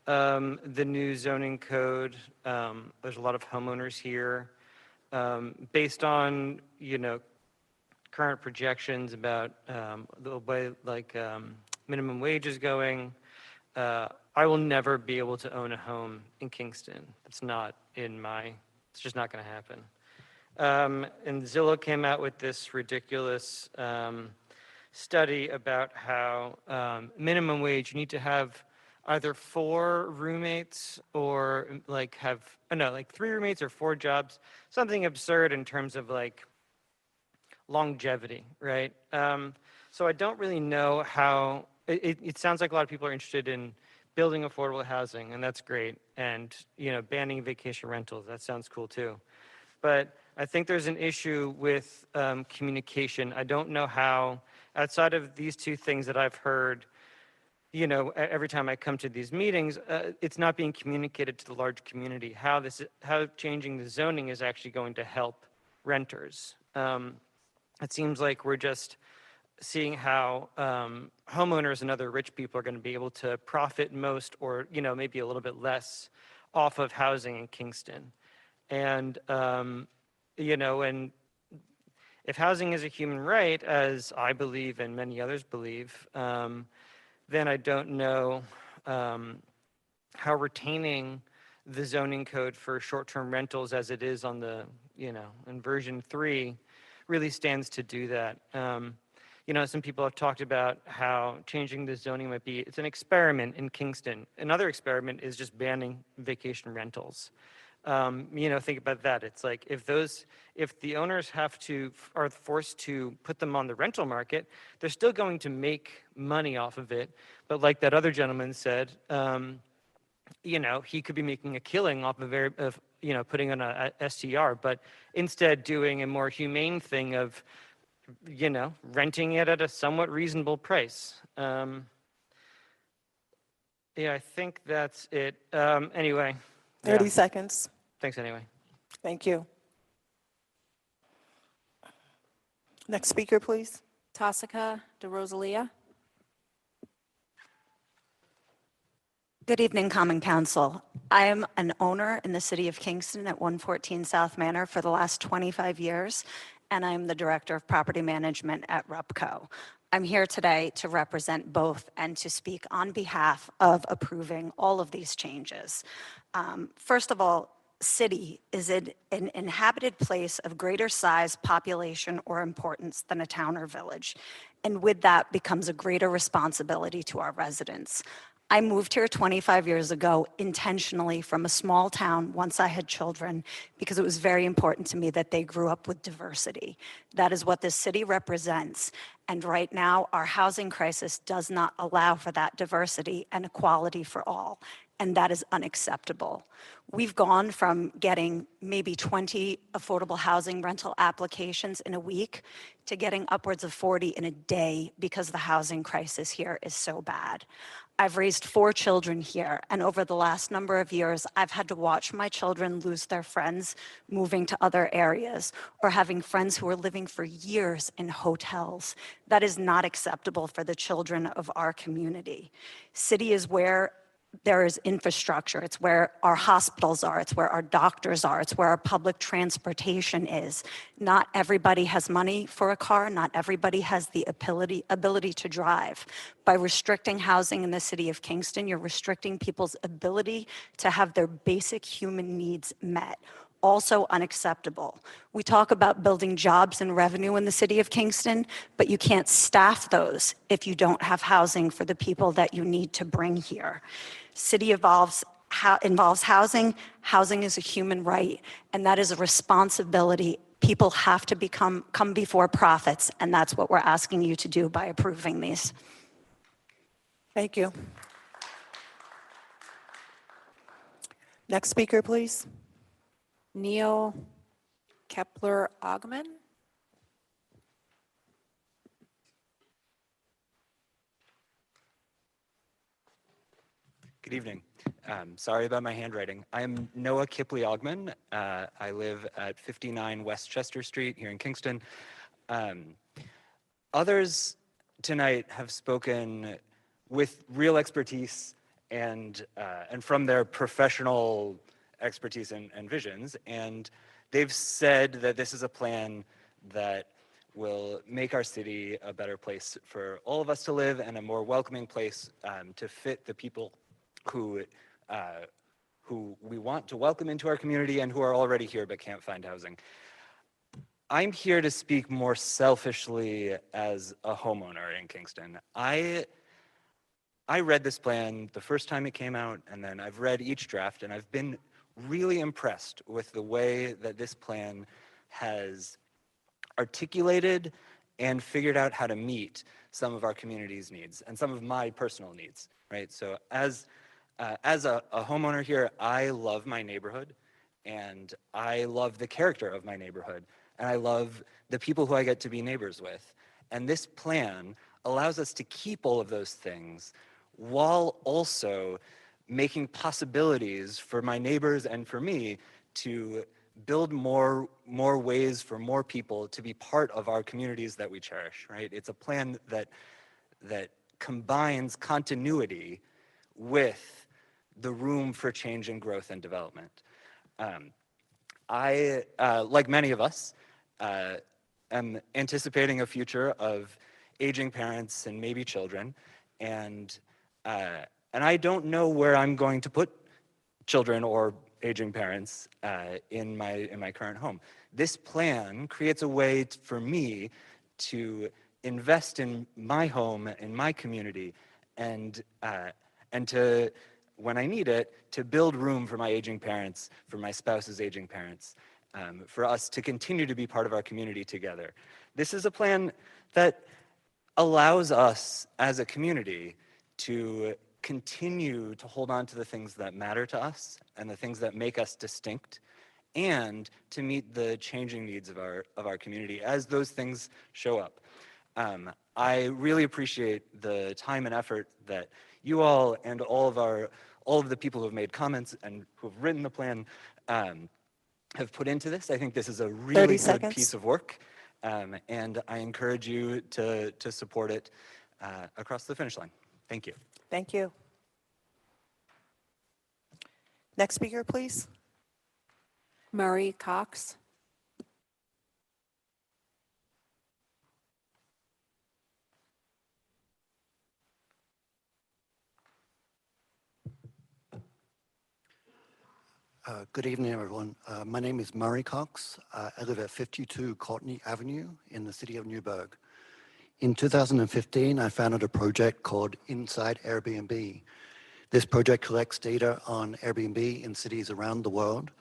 the new zoning code. There's a lot of homeowners here. Based on, you know, current projections about the way like minimum wage is going, I will never be able to own a home in Kingston. It's just not going to happen. And Zillow came out with this ridiculous study about how minimum wage, you need to have either 4 roommates or like have, no, like 3 roommates or 4 jobs, something absurd in terms of like longevity, right? So I don't really know how, it sounds like a lot of people are interested in building affordable housing, and that's great. And, you know, banning vacation rentals, that sounds cool too. But I think there's an issue with communication. I don't know how, outside of these 2 things that I've heard, you know, every time I come to these meetings, it's not being communicated to the large community how changing the zoning is actually going to help renters. It seems like we're just seeing how homeowners and other rich people are going to be able to profit most, or, you know, maybe a little bit less off of housing in Kingston. And, you know, and if housing is a human right, as I believe and many others believe, then I don't know how retaining the zoning code for short-term rentals as it is on the, you know, in version 3 really stands to do that. You know, some people have talked about how changing the zoning might be, it's an experiment in Kingston. Another experiment is just banning vacation rentals. You know, think about that. It's like if the owners are forced to put them on the rental market, they're still going to make money off of it. But like that other gentleman said, you know, he could be making a killing off of you know, putting on a STR, but instead doing a more humane thing of, you know, renting it at a somewhat reasonable price. Yeah, I think that's it. Anyway. 30 yeah. seconds. Thanks anyway. Thank you. Next speaker, please. Tasika de Rosalia. Good evening, Common Council. I am an owner in the city of Kingston at 114 South Manor for the last 25 years, and I'm the Director of Property Management at RUPCO. I'm here today to represent both and to speak on behalf of approving all of these changes. First of all, city is an inhabited place of greater size, population, or importance than a town or village. And with that becomes a greater responsibility to our residents. I moved here 25 years ago intentionally from a small town once I had children because it was very important to me that they grew up with diversity. That is what this city represents. And right now, our housing crisis does not allow for that diversity and equality for all. And that is unacceptable. We've gone from getting maybe 20 affordable housing rental applications in a week to getting upwards of 40 in a day because the housing crisis here is so bad. I've raised 4 children here, and over the last number of years, I've had to watch my children lose their friends moving to other areas or having friends who are living for years in hotels. That is not acceptable for the children of our community. City is where there is infrastructure. It's where our hospitals are. It's where our doctors are. It's where our public transportation is. Not everybody has money for a car. Not everybody has the ability to drive. By restricting housing in the city of Kingston, you're restricting people's ability to have their basic human needs met. Also unacceptable. We talk about building jobs and revenue in the city of Kingston, but you can't staff those if you don't have housing for the people that you need to bring here. City involves housing. Housing is a human right, and that is a responsibility. People have to come before profits, and that's what we're asking you to do by approving these. Thank you. Next speaker, please. Neil Kepler-Ogman. Good evening. Sorry about my handwriting. I'm Noah Kipley-Ogman. I live at 59 West Chester Street here in Kingston. Others tonight have spoken with real expertise and from their professional expertise and visions, and they've said that this is a plan that will make our city a better place for all of us to live and a more welcoming place to fit the people who we want to welcome into our community and who are already here but can't find housing. I'm here to speak more selfishly as a homeowner in Kingston. I I read this plan the first time it came out, and then I've read each draft, and I've been really impressed with the way that this plan has articulated and figured out how to meet some of our community's needs and some of my personal needs, right? So as a homeowner here, I love my neighborhood, and I love the character of my neighborhood, and I love the people who I get to be neighbors with. And this plan allows us to keep all of those things while also making possibilities for my neighbors and for me to build more ways for more people to be part of our communities that we cherish, right? It's a plan that combines continuity with the room for change and growth and development. I, like many of us, am anticipating a future of aging parents and maybe children, and I don't know where I'm going to put children or aging parents in my current home. This plan creates a way for me to invest in my home, in my community, and to, when I need it, to build room for my aging parents, for my spouse's aging parents, for us to continue to be part of our community together. This is a plan that allows us as a community to continue to hold on to the things that matter to us and the things that make us distinct, and to meet the changing needs of our community as those things show up. I really appreciate the time and effort that you all and all of the people who have made comments and who have written the plan have put into this. I think this is a really good piece of work, and I encourage you to support it across the finish line. Thank you. Thank you. Next speaker, please. Murray Cox. Good evening, everyone. My name is Murray Cox. I live at 52 Courtney Avenue in the city of Newburgh. In 2015, I founded a project called Inside Airbnb. This project collects data on Airbnb in cities around the world.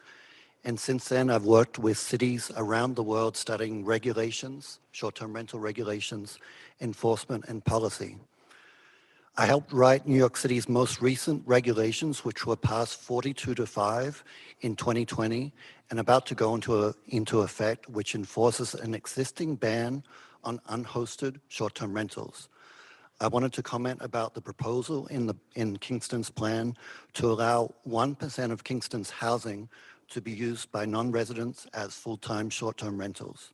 And since then, I've worked with cities around the world studying regulations, short-term rental regulations, enforcement, and policy. I helped write New York City's most recent regulations, which were passed 42-5 in 2020 and about to go into effect, which enforces an existing ban on unhosted short-term rentals. I wanted to comment about the proposal in Kingston's plan to allow 1% of Kingston's housing to be used by non-residents as full-time short-term rentals.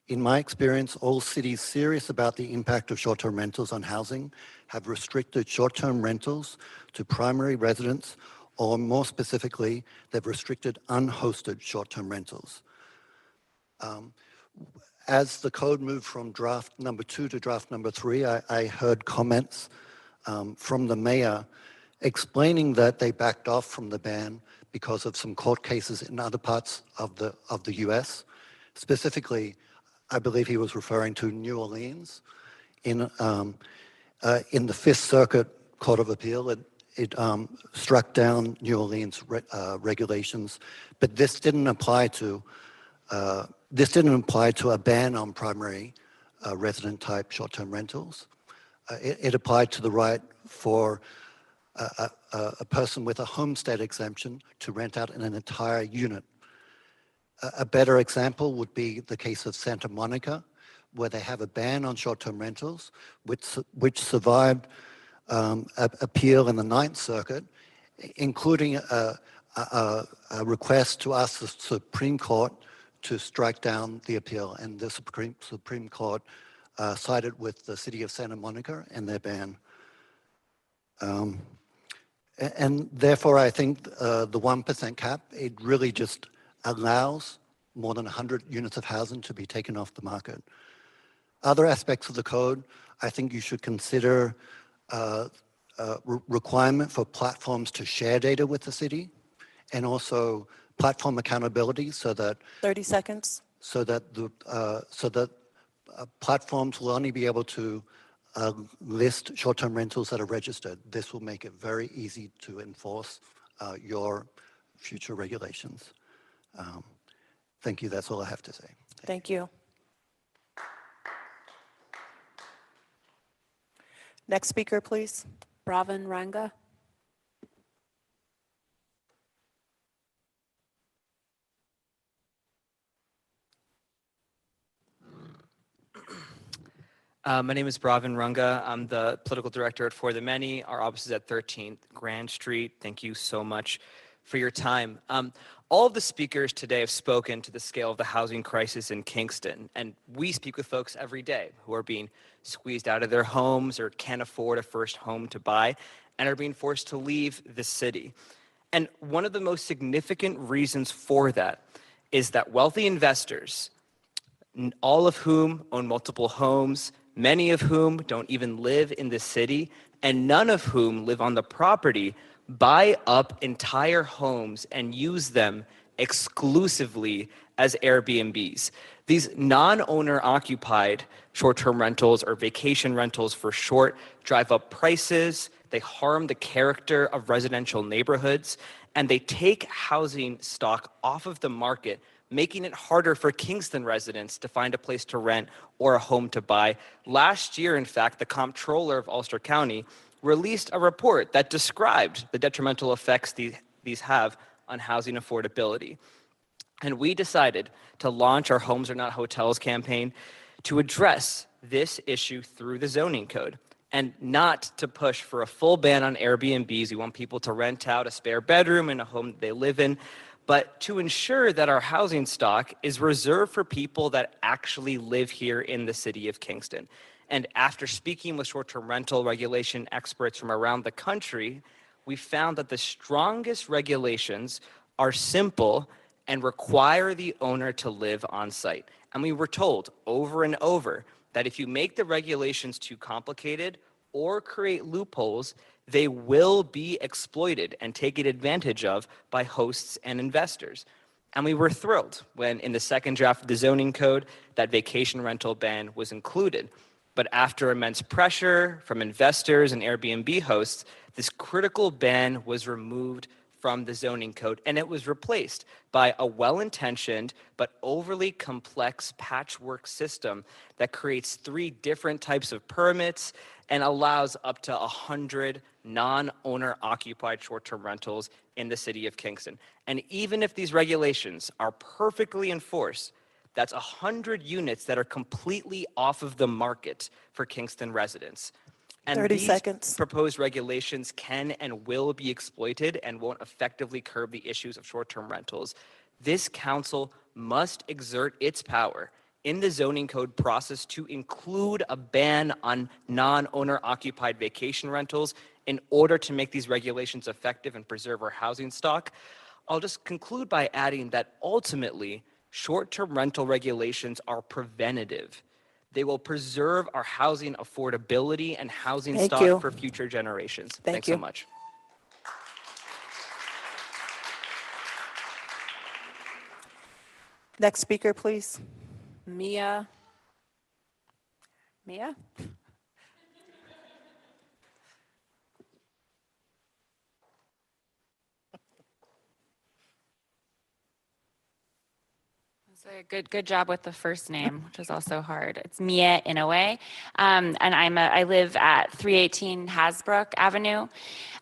In my experience, all cities serious about the impact of short-term rentals on housing have restricted short-term rentals to primary residents, or more specifically, they've restricted unhosted short-term rentals. As the code moved from draft number 2 to draft number 3, I heard comments from the mayor explaining that they backed off from the ban because of some court cases in other parts of the US. Specifically, I believe he was referring to New Orleans. In the Fifth Circuit Court of Appeal, it struck down New Orleans regulations, but this didn't apply to a ban on primary resident-type short-term rentals. It applied to the right for a person with a homestead exemption to rent out an entire unit. A better example would be the case of Santa Monica, where they have a ban on short-term rentals, which survived appeal in the Ninth Circuit, including a request to ask the Supreme Court to strike down the appeal, and the Supreme Court sided with the city of Santa Monica and their ban. And therefore, I think the 1% cap, it really just allows more than 100 units of housing to be taken off the market. Other aspects of the code, I think you should consider requirement for platforms to share data with the city, and also platform accountability so that 30 seconds. So that platforms will only be able to list short-term rentals that are registered. This will make it very easy to enforce your future regulations. Thank you. That's all I have to say. Thank you. Next speaker, please. Bravin Ranga. My name is Bravin Runga. I'm the political director at For the Many. Our office is at 13th Grand Street. Thank you so much for your time. All of the speakers today have spoken to the scale of the housing crisis in Kingston, and we speak with folks every day who are being squeezed out of their homes or can't afford a first home to buy and are being forced to leave the city. And one of the most significant reasons for that is that wealthy investors, all of whom own multiple homes, many of whom don't even live in the city, and none of whom live on the property, buy up entire homes and use them exclusively as Airbnbs. These non-owner occupied short-term rentals or vacation rentals for short drive up prices, they harm the character of residential neighborhoods, and they take housing stock off of the market, making it harder for Kingston residents to find a place to rent or a home to buy. Last year, in fact, the comptroller of Ulster County released a report that described the detrimental effects these have on housing affordability. And we decided to launch our Homes Are Not Hotels campaign to address this issue through the zoning code, and not to push for a full ban on Airbnbs. We want people to rent out a spare bedroom in a home that they live in, but to ensure that our housing stock is reserved for people that actually live here in the city of Kingston. And after speaking with short-term rental regulation experts from around the country, we found that the strongest regulations are simple and require the owner to live on site. And we were told over and over that if you make the regulations too complicated or create loopholes, they will be exploited and taken advantage of by hosts and investors. And we were thrilled when in the second draft of the zoning code, that vacation rental ban was included. But after immense pressure from investors and Airbnb hosts, this critical ban was removed from the zoning code, and it was replaced by a well-intentioned but overly complex patchwork system that creates 3 different types of permits and allows up to 100 non-owner occupied short-term rentals in the city of Kingston. And even if these regulations are perfectly enforced, that's 100 units that are completely off of the market for Kingston residents. And 30 these seconds. proposed regulations can and will be exploited and won't effectively curb the issues of short-term rentals. This council must exert its power in the zoning code process to include a ban on non-owner occupied vacation rentals in order to make these regulations effective and preserve our housing stock. I'll just conclude by adding that ultimately, short-term rental regulations are preventative. They will preserve our housing affordability and housing Thank stock you. for future generations. Thank Thanks you. so much. Next speaker, please. Mia. Good job with the first name, which is also hard. It's Mia Inouye, and I live at 318 Hasbrook Avenue,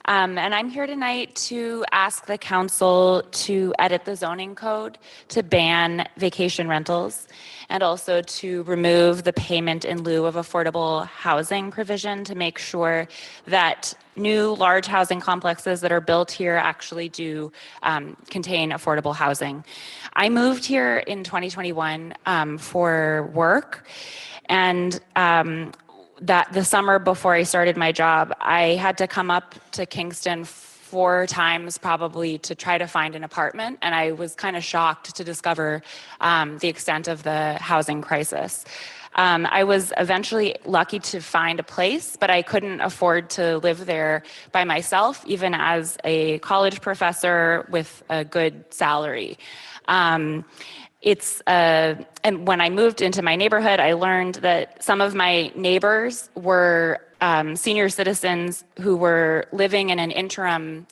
and I'm here tonight to ask the council to edit the zoning code to ban vacation rentals, and also to remove the payment in lieu of affordable housing provision to make sure that new large housing complexes that are built here actually do contain affordable housing. I moved here in 2021 for work, and that the summer before I started my job, I had to come up to Kingston 4 times probably to try to find an apartment, and I was kind of shocked to discover the extent of the housing crisis. I was eventually lucky to find a place, but I couldn't afford to live there by myself, even as a college professor with a good salary. and when I moved into my neighborhood, I learned that some of my neighbors were senior citizens who were living in an interim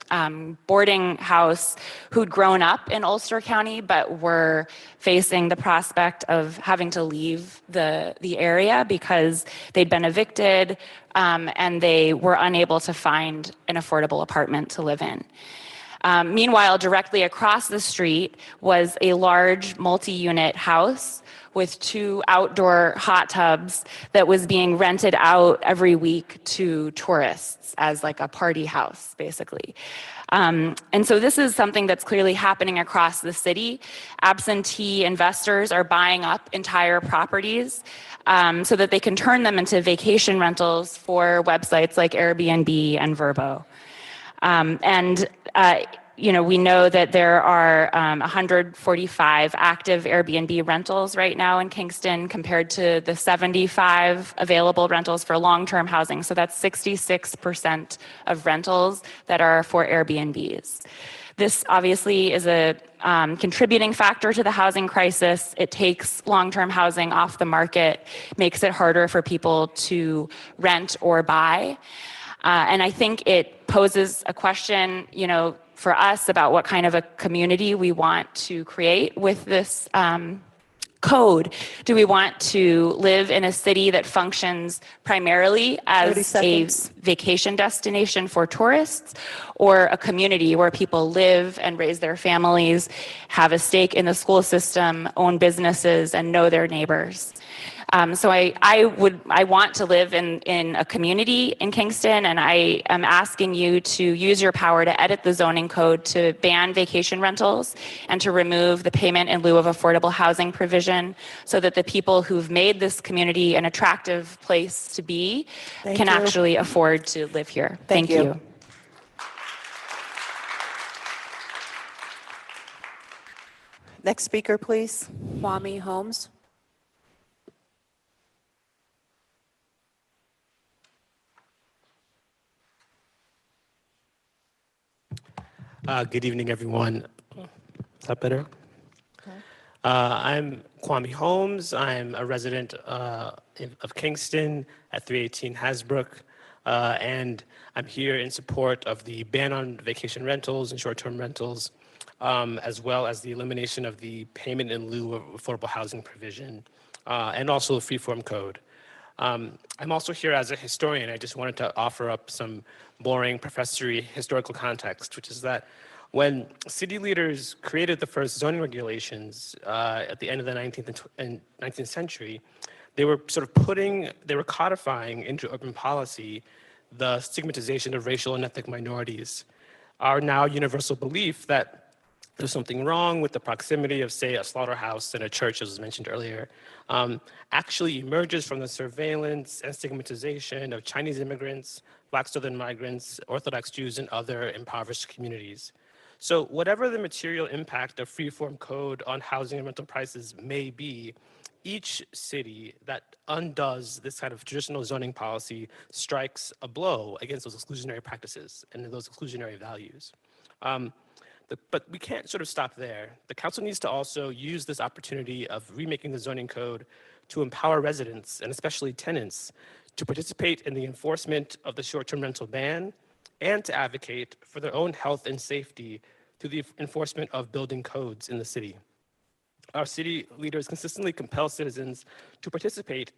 boarding house who'd grown up in Ulster County, but were facing the prospect of having to leave the area because they'd been evicted and they were unable to find an affordable apartment to live in. Meanwhile, directly across the street was a large multi-unit house with 2 outdoor hot tubs that was being rented out every week to tourists as like a party house, basically. And so this is something that's clearly happening across the city. Absentee investors are buying up entire properties so that they can turn them into vacation rentals for websites like Airbnb and Vrbo. We know that there are 145 active Airbnb rentals right now in Kingston compared to the 75 available rentals for long-term housing. So that's 66% of rentals that are for Airbnbs. This obviously is a contributing factor to the housing crisis. It takes long-term housing off the market, makes it harder for people to rent or buy. And I think it poses a question, for us about what kind of a community we want to create with this code. Do we want to live in a city that functions primarily as a vacation destination for tourists, or a community where people live and raise their families, have a stake in the school system, own businesses, and know their neighbors? So I want to live in a community in Kingston, and I am asking you to use your power to edit the zoning code to ban vacation rentals and to remove the payment in lieu of affordable housing provision so that the people who've made this community an attractive place to be can actually afford to live here. Thank you. Next speaker, please. Kwame Holmes. Good evening, everyone. Is that better? I'm Kwame Holmes. I'm a resident of Kingston at 318 Hasbrook, and I'm here in support of the ban on vacation rentals and short-term rentals, as well as the elimination of the payment in lieu of affordable housing provision, and also the freeform code. I'm also here as a historian. I just wanted to offer up some boring professory historical context, which is that when city leaders created the first zoning regulations at the end of the 19th century, they were codifying into urban policy the stigmatization of racial and ethnic minorities. Our now universal belief that there's something wrong with the proximity of, say, a slaughterhouse and a church, as was mentioned earlier, actually emerges from the surveillance and stigmatization of Chinese immigrants, Black Southern migrants, Orthodox Jews, and other impoverished communities. So whatever the material impact of freeform code on housing and rental prices may be, each city that undoes this kind of traditional zoning policy strikes a blow against those exclusionary practices and those exclusionary values. But we can't sort of stop there. The council needs to also use this opportunity of remaking the zoning code to empower residents, and especially tenants, to participate in the enforcement of the short-term rental ban and to advocate for their own health and safety through the enforcement of building codes in the city. Our city leaders consistently compel citizens to participate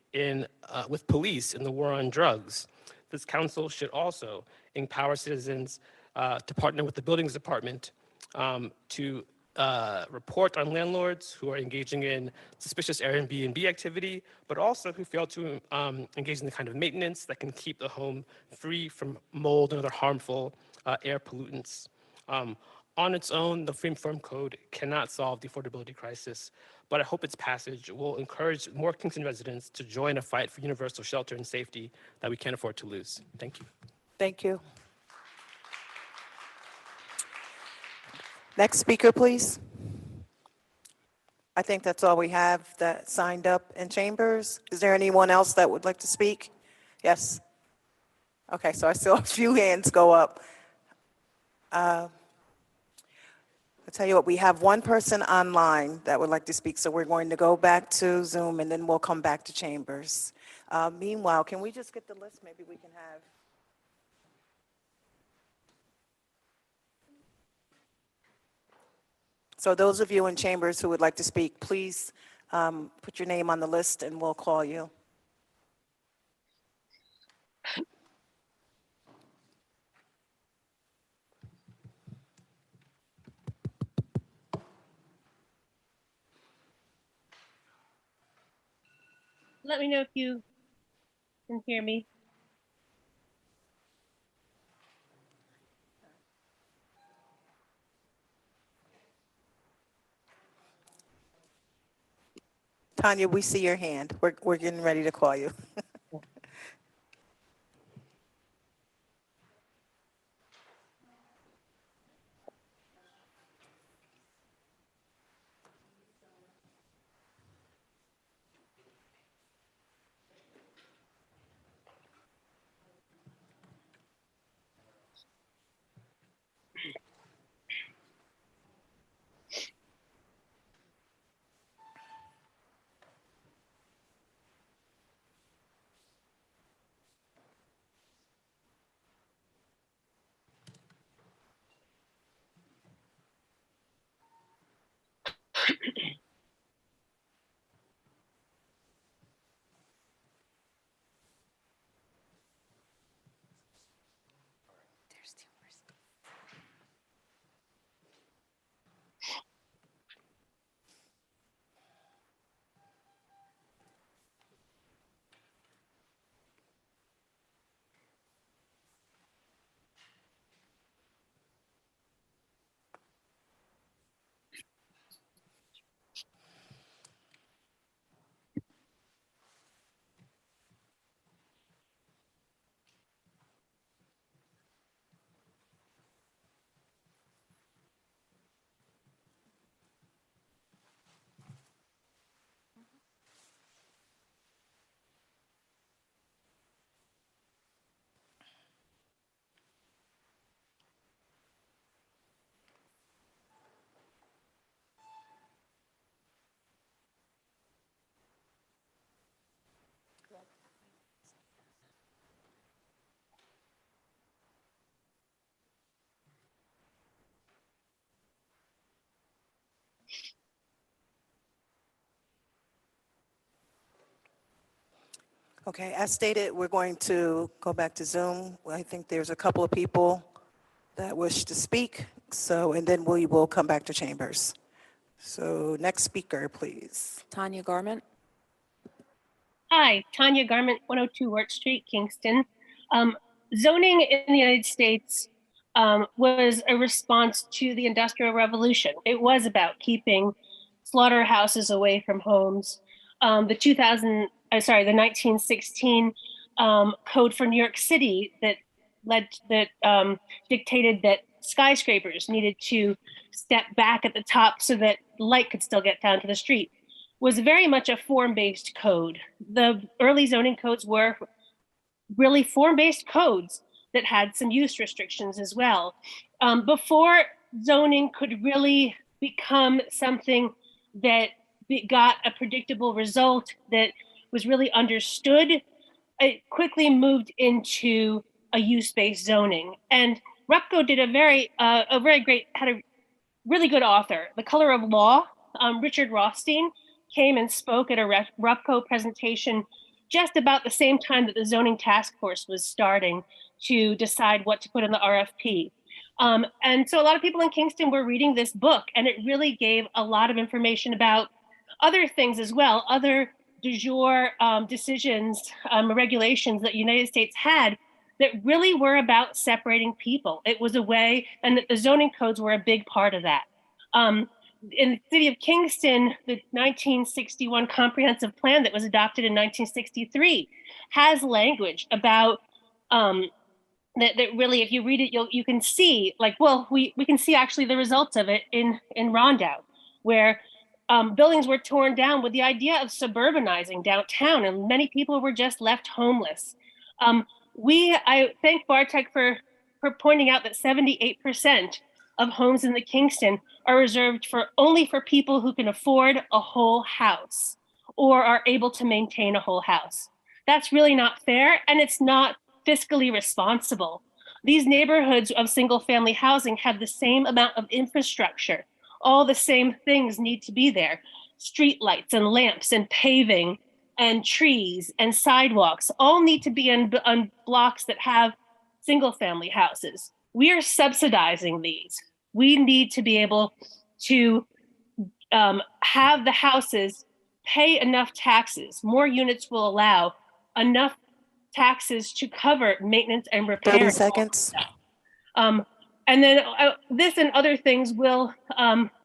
with police in the war on drugs. This council should also empower citizens to partner with the buildings department to report on landlords who are engaging in suspicious Airbnb activity, but also who fail to engage in the kind of maintenance that can keep the home free from mold and other harmful air pollutants. On its own, the freeform code cannot solve the affordability crisis, but I hope its passage will encourage more Kingston residents to join a fight for universal shelter and safety that we can't afford to lose. Thank you. Thank you. Next speaker, please. I think that's all we have that signed up in chambers. Is there anyone else that would like to speak? Yes. Okay, so I saw a few hands go up. I'll tell you what, we have one person online that would like to speak, so we're going to go back to Zoom and then we'll come back to chambers. Meanwhile, can we just get the list? Maybe we can have. So those of you in chambers who would like to speak, please put your name on the list and we'll call you. Let me know if you can hear me. Tanya, we see your hand. We're getting ready to call you. Okay, as stated, we're going to go back to Zoom. I think there's a couple of people that wish to speak, so, and then we will come back to chambers. So next speaker, please. Tanya Garment. Hi, Tanya Garment, 102 Wirt Street, Kingston. Zoning in the United States was a response to the Industrial Revolution. It was about keeping slaughterhouses away from homes. The 1916 code for New York City that dictated that skyscrapers needed to step back at the top so that light could still get down to the street was very much a form-based code. The early zoning codes were really form-based codes that had some use restrictions as well. Before zoning could really become something that got a predictable result that was really understood, it quickly moved into a use-based zoning. And REPCO did had a really good author, The Color of Law. Richard Rothstein came and spoke at a REPCO presentation just about the same time that the zoning task force was starting to decide what to put in the RFP. And so a lot of people in Kingston were reading this book, and it really gave a lot of information about other things as well, other du jour decisions, regulations that the United States had that really were about separating people. It was a way, and that the zoning codes were a big part of that. In the city of Kingston, the 1961 comprehensive plan that was adopted in 1963 has language about that really, if you read it, you can see, like, well, we can see actually the results of it in Rondout, where buildings were torn down with the idea of suburbanizing downtown, and many people were just left homeless. I thank Bartek for pointing out that 78% of homes in the Kingston are reserved for only for people who can afford a whole house or are able to maintain a whole house. That's really not fair, and it's not fiscally responsible. These neighborhoods of single family housing have the same amount of infrastructure. All the same things need to be there. Street lights and lamps and paving and trees and sidewalks all need to be on blocks that have single family houses. We are subsidizing these. We need to be able to have the houses pay enough taxes. More units will allow enough taxes to cover maintenance and repair. 30 seconds. And then this and other things will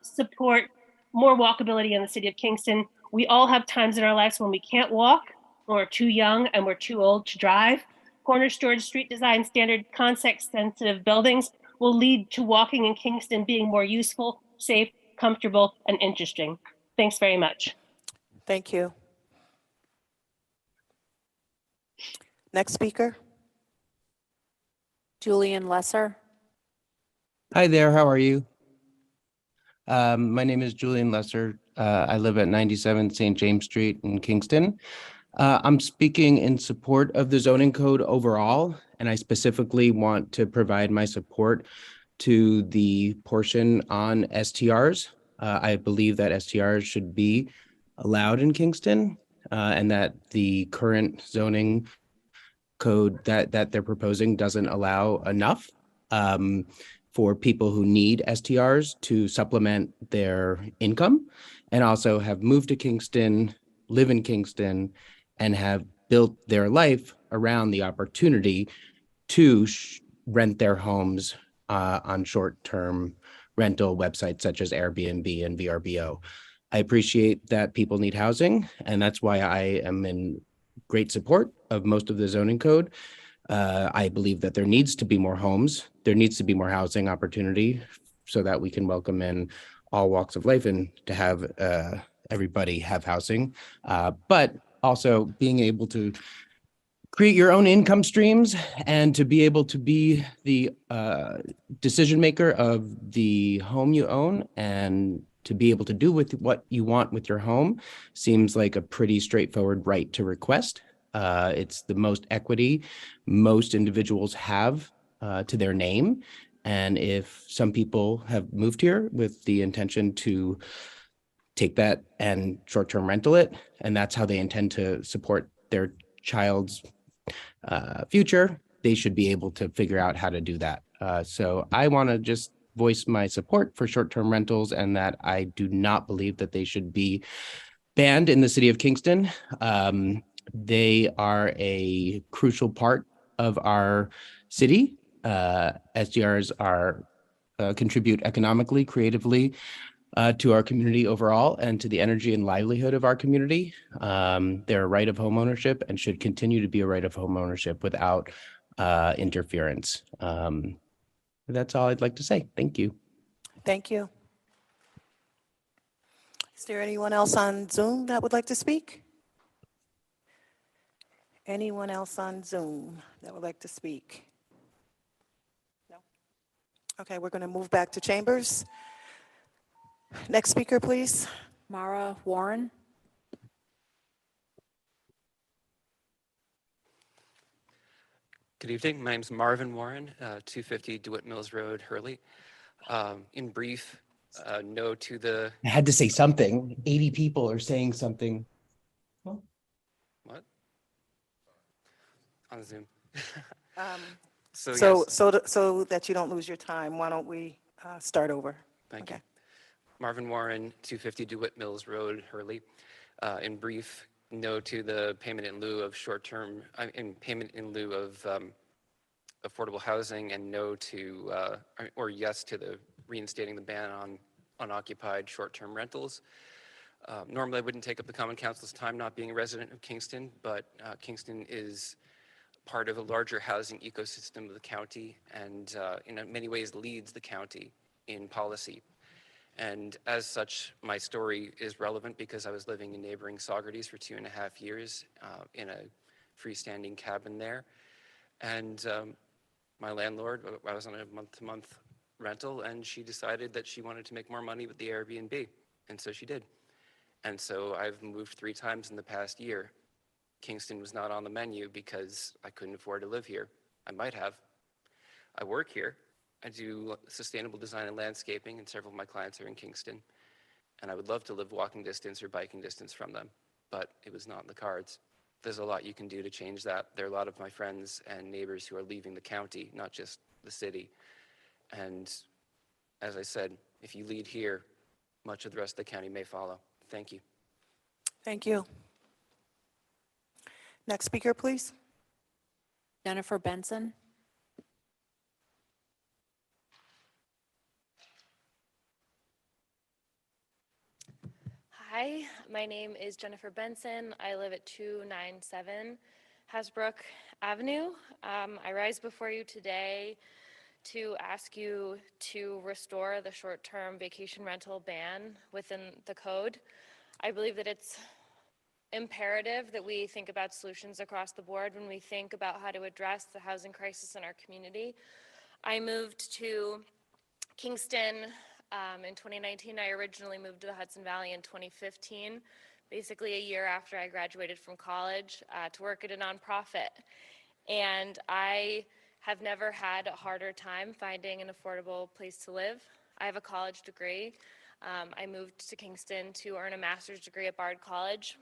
support more walkability in the city of Kingston. We all have times in our lives when we can't walk, or we're too young and we're too old to drive. Corner storage, street design standard, context sensitive buildings will lead to walking in Kingston being more useful, safe, comfortable, and interesting. Thanks very much. Thank you. Next speaker. Julian Lesser. Hi there, how are you? My name is Julian Lesser. I live at 97 St. James Street in Kingston. I'm speaking in support of the zoning code overall, and I specifically want to provide my support to the portion on STRs. I believe that STRs should be allowed in Kingston, and that the current zoning code that they're proposing doesn't allow enough for people who need STRs to supplement their income, and also have moved to Kingston, live in Kingston, and have built their life around the opportunity to rent their homes on short-term rental websites such as Airbnb and VRBO. I appreciate that people need housing, and that's why I am in great support of most of the zoning code. I believe that there needs to be more homes. There needs to be more housing opportunity so that we can welcome in all walks of life and to have everybody have housing. But also being able to create your own income streams and to be able to be the decision maker of the home you own and to be able to do with what you want with your home seems like a pretty straightforward right to request. It's the most equity most individuals have to their name. And if some people have moved here with the intention to take that and short-term rental it, and that's how they intend to support their child's future, they should be able to figure out how to do that. So I want to just voice my support for short-term rentals and that I do not believe that they should be banned in the city of Kingston. They are a crucial part of our city. SDRs are contribute economically, creatively to our community overall and to the energy and livelihood of our community. They're a right of home ownership and should continue to be a right of home ownership without interference. That's all I'd like to say. Thank you. Thank you. Is there anyone else on Zoom that would like to speak? Anyone else on Zoom that would like to speak? No? Okay, we're going to move back to chambers. Next speaker, please. Mara Warren. Good evening. My name's Marvin Warren, 250 DeWitt Mills Road, Hurley. In brief, no to the... I had to say something. 80 people are saying something. What? On Zoom. So that you don't lose your time, why don't we start over? Thank you. Marvin Warren, 250 DeWitt Mills Road, Hurley. In brief, no to the payment in lieu of short-term, payment in lieu of affordable housing, and no to, or yes to the reinstating the ban on unoccupied short-term rentals. Normally, I wouldn't take up the Common Council's time not being a resident of Kingston, but Kingston is part of a larger housing ecosystem of the county and in many ways leads the county in policy. And as such, my story is relevant because I was living in neighboring Saugerties for 2.5 years in a freestanding cabin there. And my landlord, I was on a month-to-month rental, and she decided that she wanted to make more money with the Airbnb, and so she did. And so I've moved 3 times in the past year. Kingston was not on the menu because I couldn't afford to live here. I might have. I work here. I do sustainable design and landscaping, and several of my clients are in Kingston. And I would love to live walking distance or biking distance from them, but it was not in the cards. There's a lot you can do to change that. There are a lot of my friends and neighbors who are leaving the county, not just the city. And as I said, if you lead here, much of the rest of the county may follow. Thank you. Thank you. Next speaker, please. Jennifer Benson. Hi, my name is Jennifer Benson. I live at 297 Hasbrook Avenue. I rise before you today to ask you to restore the short-term vacation rental ban within the code. I believe that it's imperative that we think about solutions across the board when we think about how to address the housing crisis in our community. I moved to Kingston in 2019. I originally moved to the Hudson Valley in 2015, basically a year after I graduated from college, to work at a nonprofit. And I have never had a harder time finding an affordable place to live. I have a college degree. I moved to Kingston to earn a master's degree at Bard College.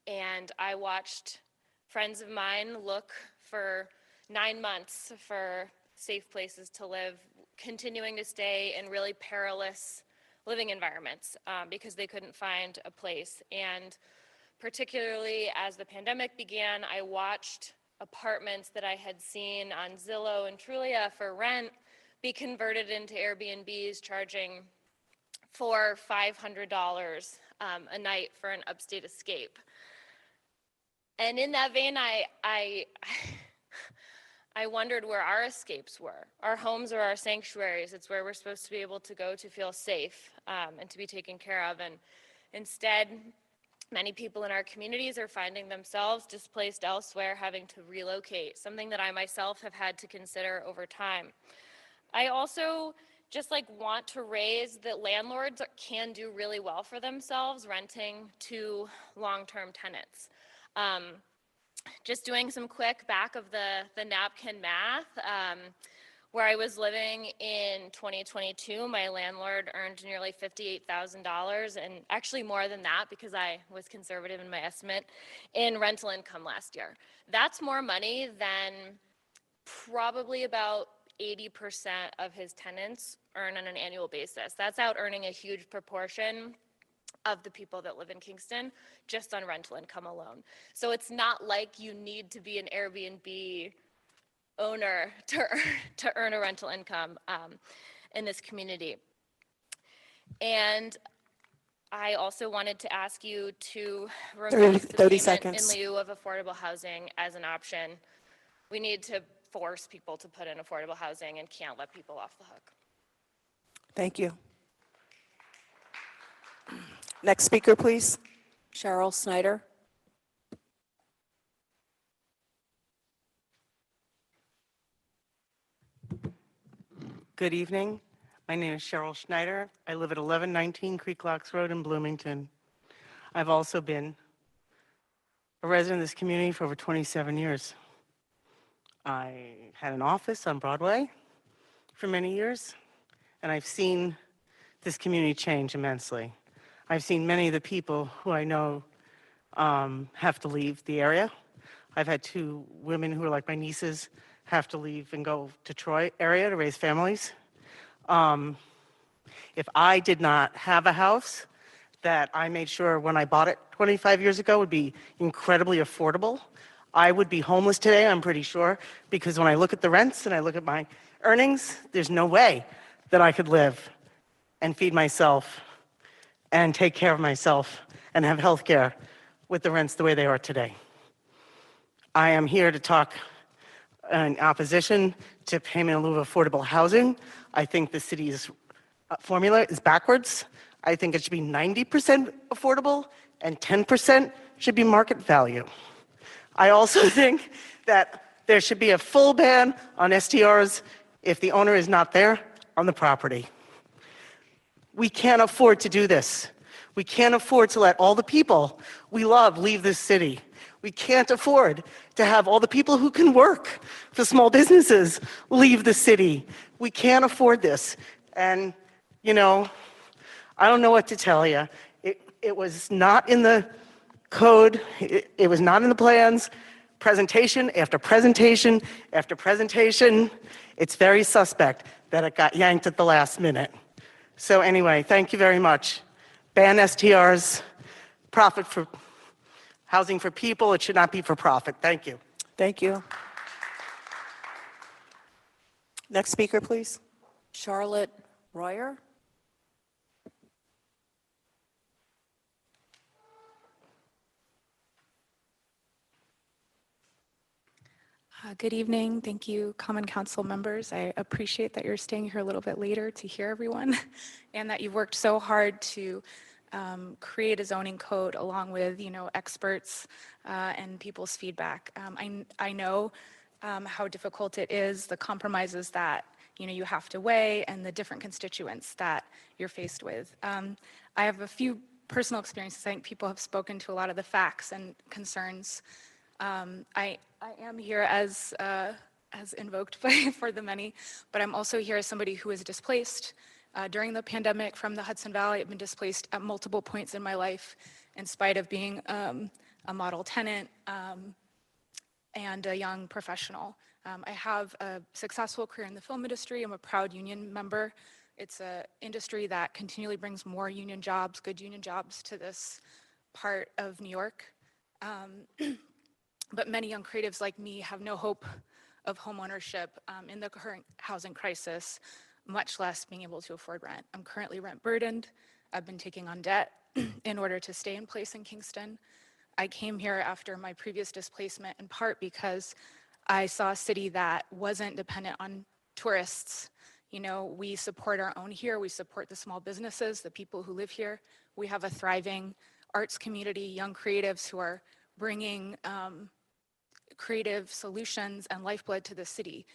And I watched friends of mine look for 9 months for safe places to live, continuing to stay in really perilous living environments because they couldn't find a place. And particularly as the pandemic began, I watched apartments that I had seen on Zillow and Trulia for rent be converted into Airbnbs, charging $400, $500 a night for an upstate escape. And in that vein, I wondered where our escapes were. Our homes are our sanctuaries. It's where we're supposed to be able to go to feel safe and to be taken care of. And instead, many people in our communities are finding themselves displaced elsewhere, having to relocate, something that I myself have had to consider over time. I also just want to raise that landlords can do really well for themselves renting to long-term tenants. Just doing some quick back of the napkin math, where I was living in 2022, my landlord earned nearly $58,000, and actually more than that because I was conservative in my estimate, in rental income last year. That's more money than probably about 80% of his tenants earn on an annual basis. That's out earning a huge proportion of the people that live in Kingston just on rental income alone. So it's not like you need to be an Airbnb owner to earn a rental income in this community. And I also wanted to ask you to remove the 30 payment seconds. in lieu of affordable housing as an option. We need to force people to put in affordable housing and can't let people off the hook. Thank you. Next speaker, please. Cheryl Snyder. Good evening. My name is Cheryl Schneider. I live at 1119 Creek Locks Road in Bloomington. I've also been a resident of this community for over 27 years. I had an office on Broadway for many years, and I've seen this community change immensely. I've seen many of the people who I know have to leave the area. I've had 2 women who are like my nieces have to leave and go to Troy area to raise families. If I did not have a house that I made sure when I bought it 25 years ago would be incredibly affordable, I would be homeless today, I'm pretty sure, because when I look at the rents and I look at my earnings, there's no way that I could live and feed myself and take care of myself and have health care with the rents the way they are today. I am here to talk in opposition to payment in lieu of affordable housing. I think the city's formula is backwards. I think it should be 90% affordable and 10% should be market value. I also think that there should be a full ban on STRs if the owner is not there on the property. We can't afford to do this. We can't afford to let all the people we love leave this city. We can't afford to have all the people who can work for small businesses leave the city. We can't afford this. And, you know, I don't know what to tell you. It was not in the code. It was not in the plans. Presentation after presentation after presentation. It's very suspect that it got yanked at the last minute. So anyway, thank you very much. Ban STRs, profit for housing for people. It should not be for profit. Thank you. Thank you. Next speaker, please. Charlotte Royer. Good evening. Thank you, Common Council members. I appreciate that you're staying here a little bit later to hear everyone and that you've worked so hard to create a zoning code along with, experts and people's feedback. I know how difficult it is, the compromises that, you have to weigh and the different constituents that you're faced with. I have a few personal experiences. I think people have spoken to a lot of the facts and concerns. I am here as invoked by For the Many, but I'm also here as somebody who was displaced during the pandemic from the Hudson Valley. I've been displaced at multiple points in my life in spite of being a model tenant and a young professional. I have a successful career in the film industry. I'm a proud union member. It's an industry that continually brings more union jobs, good union jobs to this part of New York. But many young creatives like me have no hope of homeownership in the current housing crisis, much less being able to afford rent. I'm currently rent burdened. I've been taking on debt in order to stay in place in Kingston. I came here after my previous displacement in part because I saw a city that wasn't dependent on tourists. We support our own here. We support the small businesses, the people who live here. We have a thriving arts community, young creatives who are bringing creative solutions and lifeblood to the city.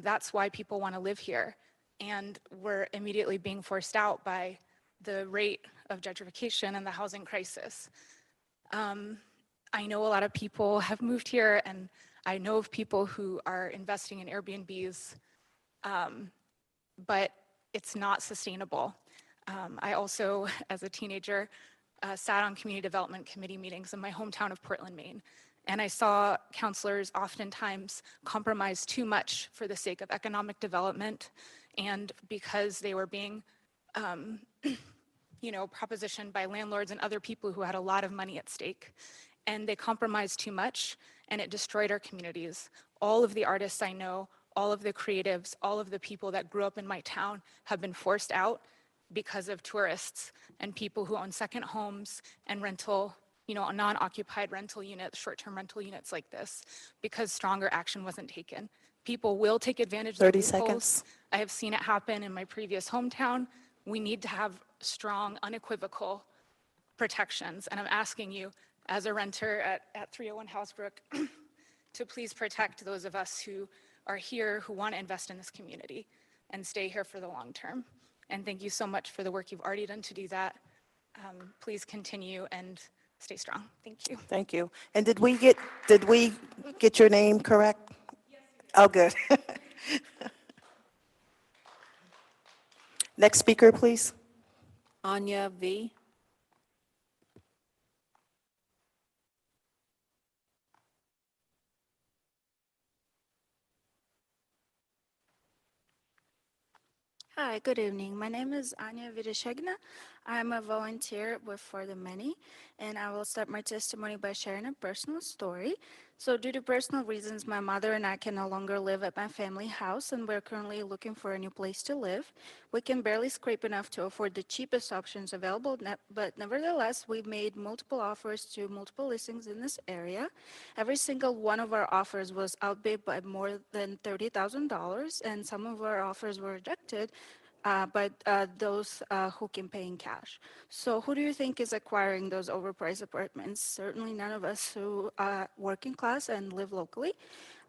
That's why people want to live here. And we're immediately being forced out by the rate of gentrification and the housing crisis. I know a lot of people have moved here, and I know of people who are investing in Airbnbs, but it's not sustainable. I also, as a teenager, sat on community development committee meetings in my hometown of Portland, Maine. And I saw counselors oftentimes compromise too much for the sake of economic development and because they were being, propositioned by landlords and other people who had a lot of money at stake. And they compromised too much and it destroyed our communities. All of the artists I know, all of the creatives, all of the people that grew up in my town have been forced out because of tourists and people who own second homes and rental, non-occupied rental units, short-term rental units like this, because stronger action wasn't taken. People will take advantage of the 30 loopholes. seconds. I have seen it happen in my previous hometown. We need to have strong, unequivocal protections. And I'm asking you, as a renter at 301 Housebrook, to please protect those of us who are here, who want to invest in this community and stay here for the long term. And thank you so much for the work you've already done to do that. Please continue and stay strong. Thank you. Thank you. And did we get your name correct? Yes. Oh, good. Next speaker, please. Anya V. Hi, good evening. My name is Anya Vidashegna. I'm a volunteer with For the Many, and I will start my testimony by sharing a personal story. So due to personal reasons, my mother and I can no longer live at my family house, and we're currently looking for a new place to live. We can barely scrape enough to afford the cheapest options available, but nevertheless, we've made multiple offers to multiple listings in this area. Every single one of our offers was outbid by more than $30,000, and some of our offers were rejected by those who can pay in cash. So who do you think is acquiring those overpriced apartments? Certainly none of us who are working class and live locally.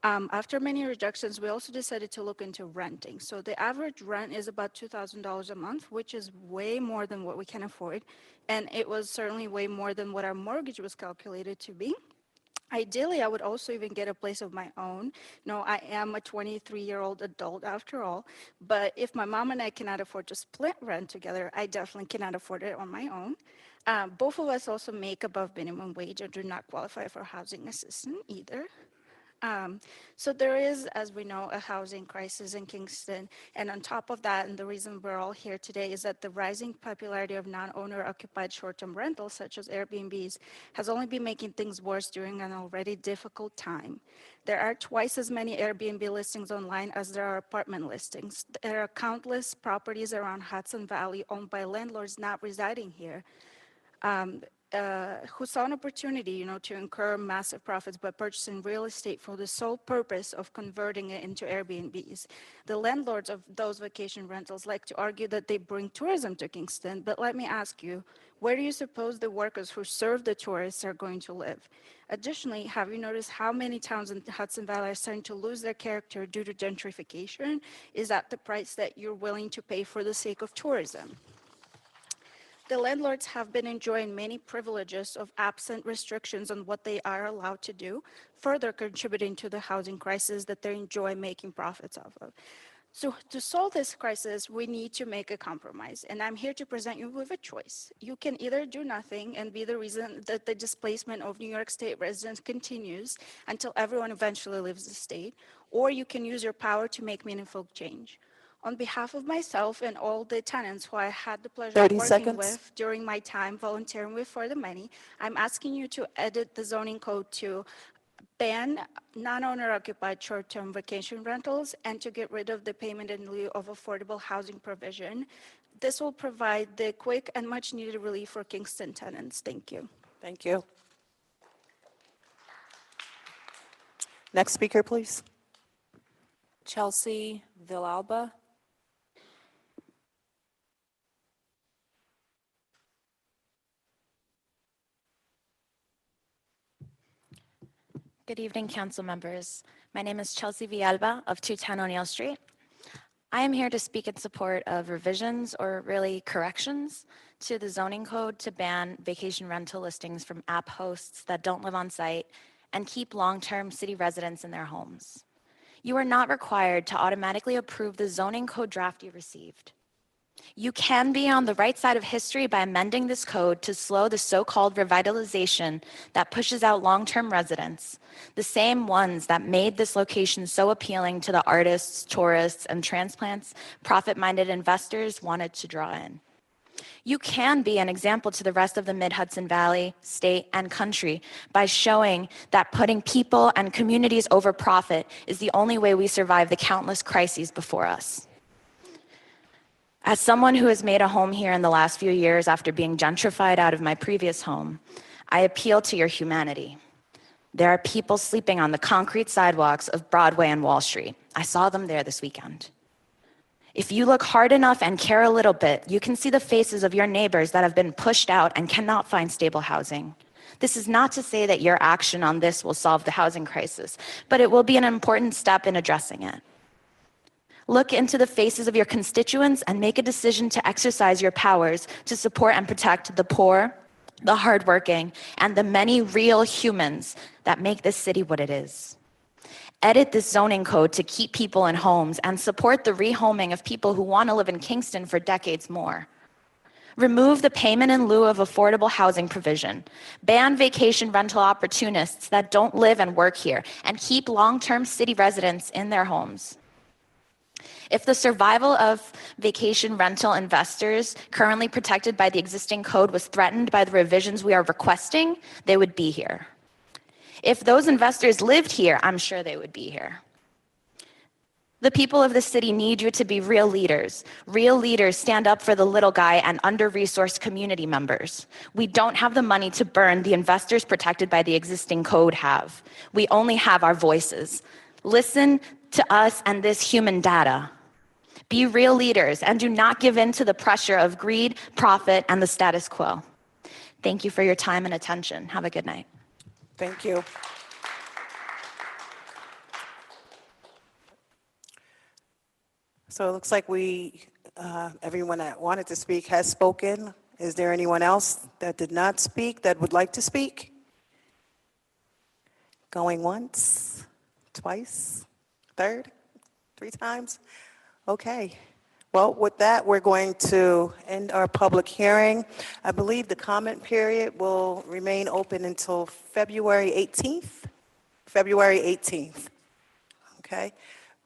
After many rejections, we also decided to look into renting. So the average rent is about $2,000 a month, which is way more than what we can afford. And it was certainly way more than what our mortgage was calculated to be. Ideally, I would also even get a place of my own. No, I am a 23-year-old adult after all, but if my mom and I cannot afford to split rent together, I definitely cannot afford it on my own. Both of us also make above minimum wage and do not qualify for housing assistance either. So there is, as we know, a housing crisis in Kingston. And on top of that, and the reason we're all here today is that the rising popularity of non-owner occupied short-term rentals, such as Airbnbs, has only been making things worse during an already difficult time. There are twice as many Airbnb listings online as there are apartment listings. There are countless properties around Hudson Valley owned by landlords not residing here. Who saw an opportunity, to incur massive profits by purchasing real estate for the sole purpose of converting it into Airbnbs. The landlords of those vacation rentals like to argue that they bring tourism to Kingston, but let me ask you, where do you suppose the workers who serve the tourists are going to live? Additionally, have you noticed how many towns in Hudson Valley are starting to lose their character due to gentrification? Is that the price that you're willing to pay for the sake of tourism? The landlords have been enjoying many privileges of absent restrictions on what they are allowed to do, further contributing to the housing crisis that they enjoy making profits off of. So to solve this crisis, we need to make a compromise, and I'm here to present you with a choice. You can either do nothing and be the reason that the displacement of New York State residents continues until everyone eventually leaves the state, or you can use your power to make meaningful change. On behalf of myself and all the tenants who I had the pleasure of 30 working seconds. with during my time volunteering with For the Many, I'm asking you to edit the zoning code to ban non-owner occupied short-term vacation rentals and to get rid of the payment in lieu of affordable housing provision. This will provide the quick and much needed relief for Kingston tenants. Thank you. Thank you. Next speaker, please. Chelsea Villalba. Good evening, council members. My name is Chelsea Villalba of 210 O'Neill Street. I am here to speak in support of revisions, or really corrections, to the zoning code to ban vacation rental listings from app hosts that don't live on site and keep long-term city residents in their homes. You are not required to automatically approve the zoning code draft you received. You can be on the right side of history by amending this code to slow the so-called revitalization that pushes out long-term residents, the same ones that made this location so appealing to the artists, tourists, and transplants profit-minded investors wanted to draw in. You can be an example to the rest of the Mid-Hudson Valley, state, and country by showing that putting people and communities over profit is the only way we survive the countless crises before us. As someone who has made a home here in the last few years after being gentrified out of my previous home, I appeal to your humanity. There are people sleeping on the concrete sidewalks of Broadway and Wall Street. I saw them there this weekend. If you look hard enough and care a little bit, you can see the faces of your neighbors that have been pushed out and cannot find stable housing. This is not to say that your action on this will solve the housing crisis, but it will be an important step in addressing it. Look into the faces of your constituents and make a decision to exercise your powers to support and protect the poor, the hardworking, and the many real humans that make this city what it is. Edit this zoning code to keep people in homes and support the rehoming of people who want to live in Kingston for decades more. Remove the payment in lieu of affordable housing provision. Ban vacation rental opportunists that don't live and work here, and keep long-term city residents in their homes. If the survival of vacation rental investors currently protected by the existing code was threatened by the revisions we are requesting, they would be here. If those investors lived here, I'm sure they would be here. The people of the city need you to be real leaders. Real leaders stand up for the little guy and under-resourced community members. We don't have the money to burn the investors protected by the existing code have. We only have our voices. Listen to us and this human data. Be real leaders and do not give in to the pressure of greed, profit, and the status quo. Thank you for your time and attention. Have a good night. Thank you. So it looks like everyone that wanted to speak has spoken. Is there anyone else that did not speak that would like to speak? Going once, twice, third, 3 times? Okay. Well, with that, we're going to end our public hearing. I believe the comment period will remain open until February 18th. February 18th. Okay.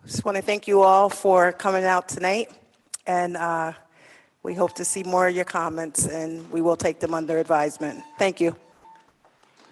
Just want to thank you all for coming out tonight, and we hope to see more of your comments, and we will take them under advisement. Thank you.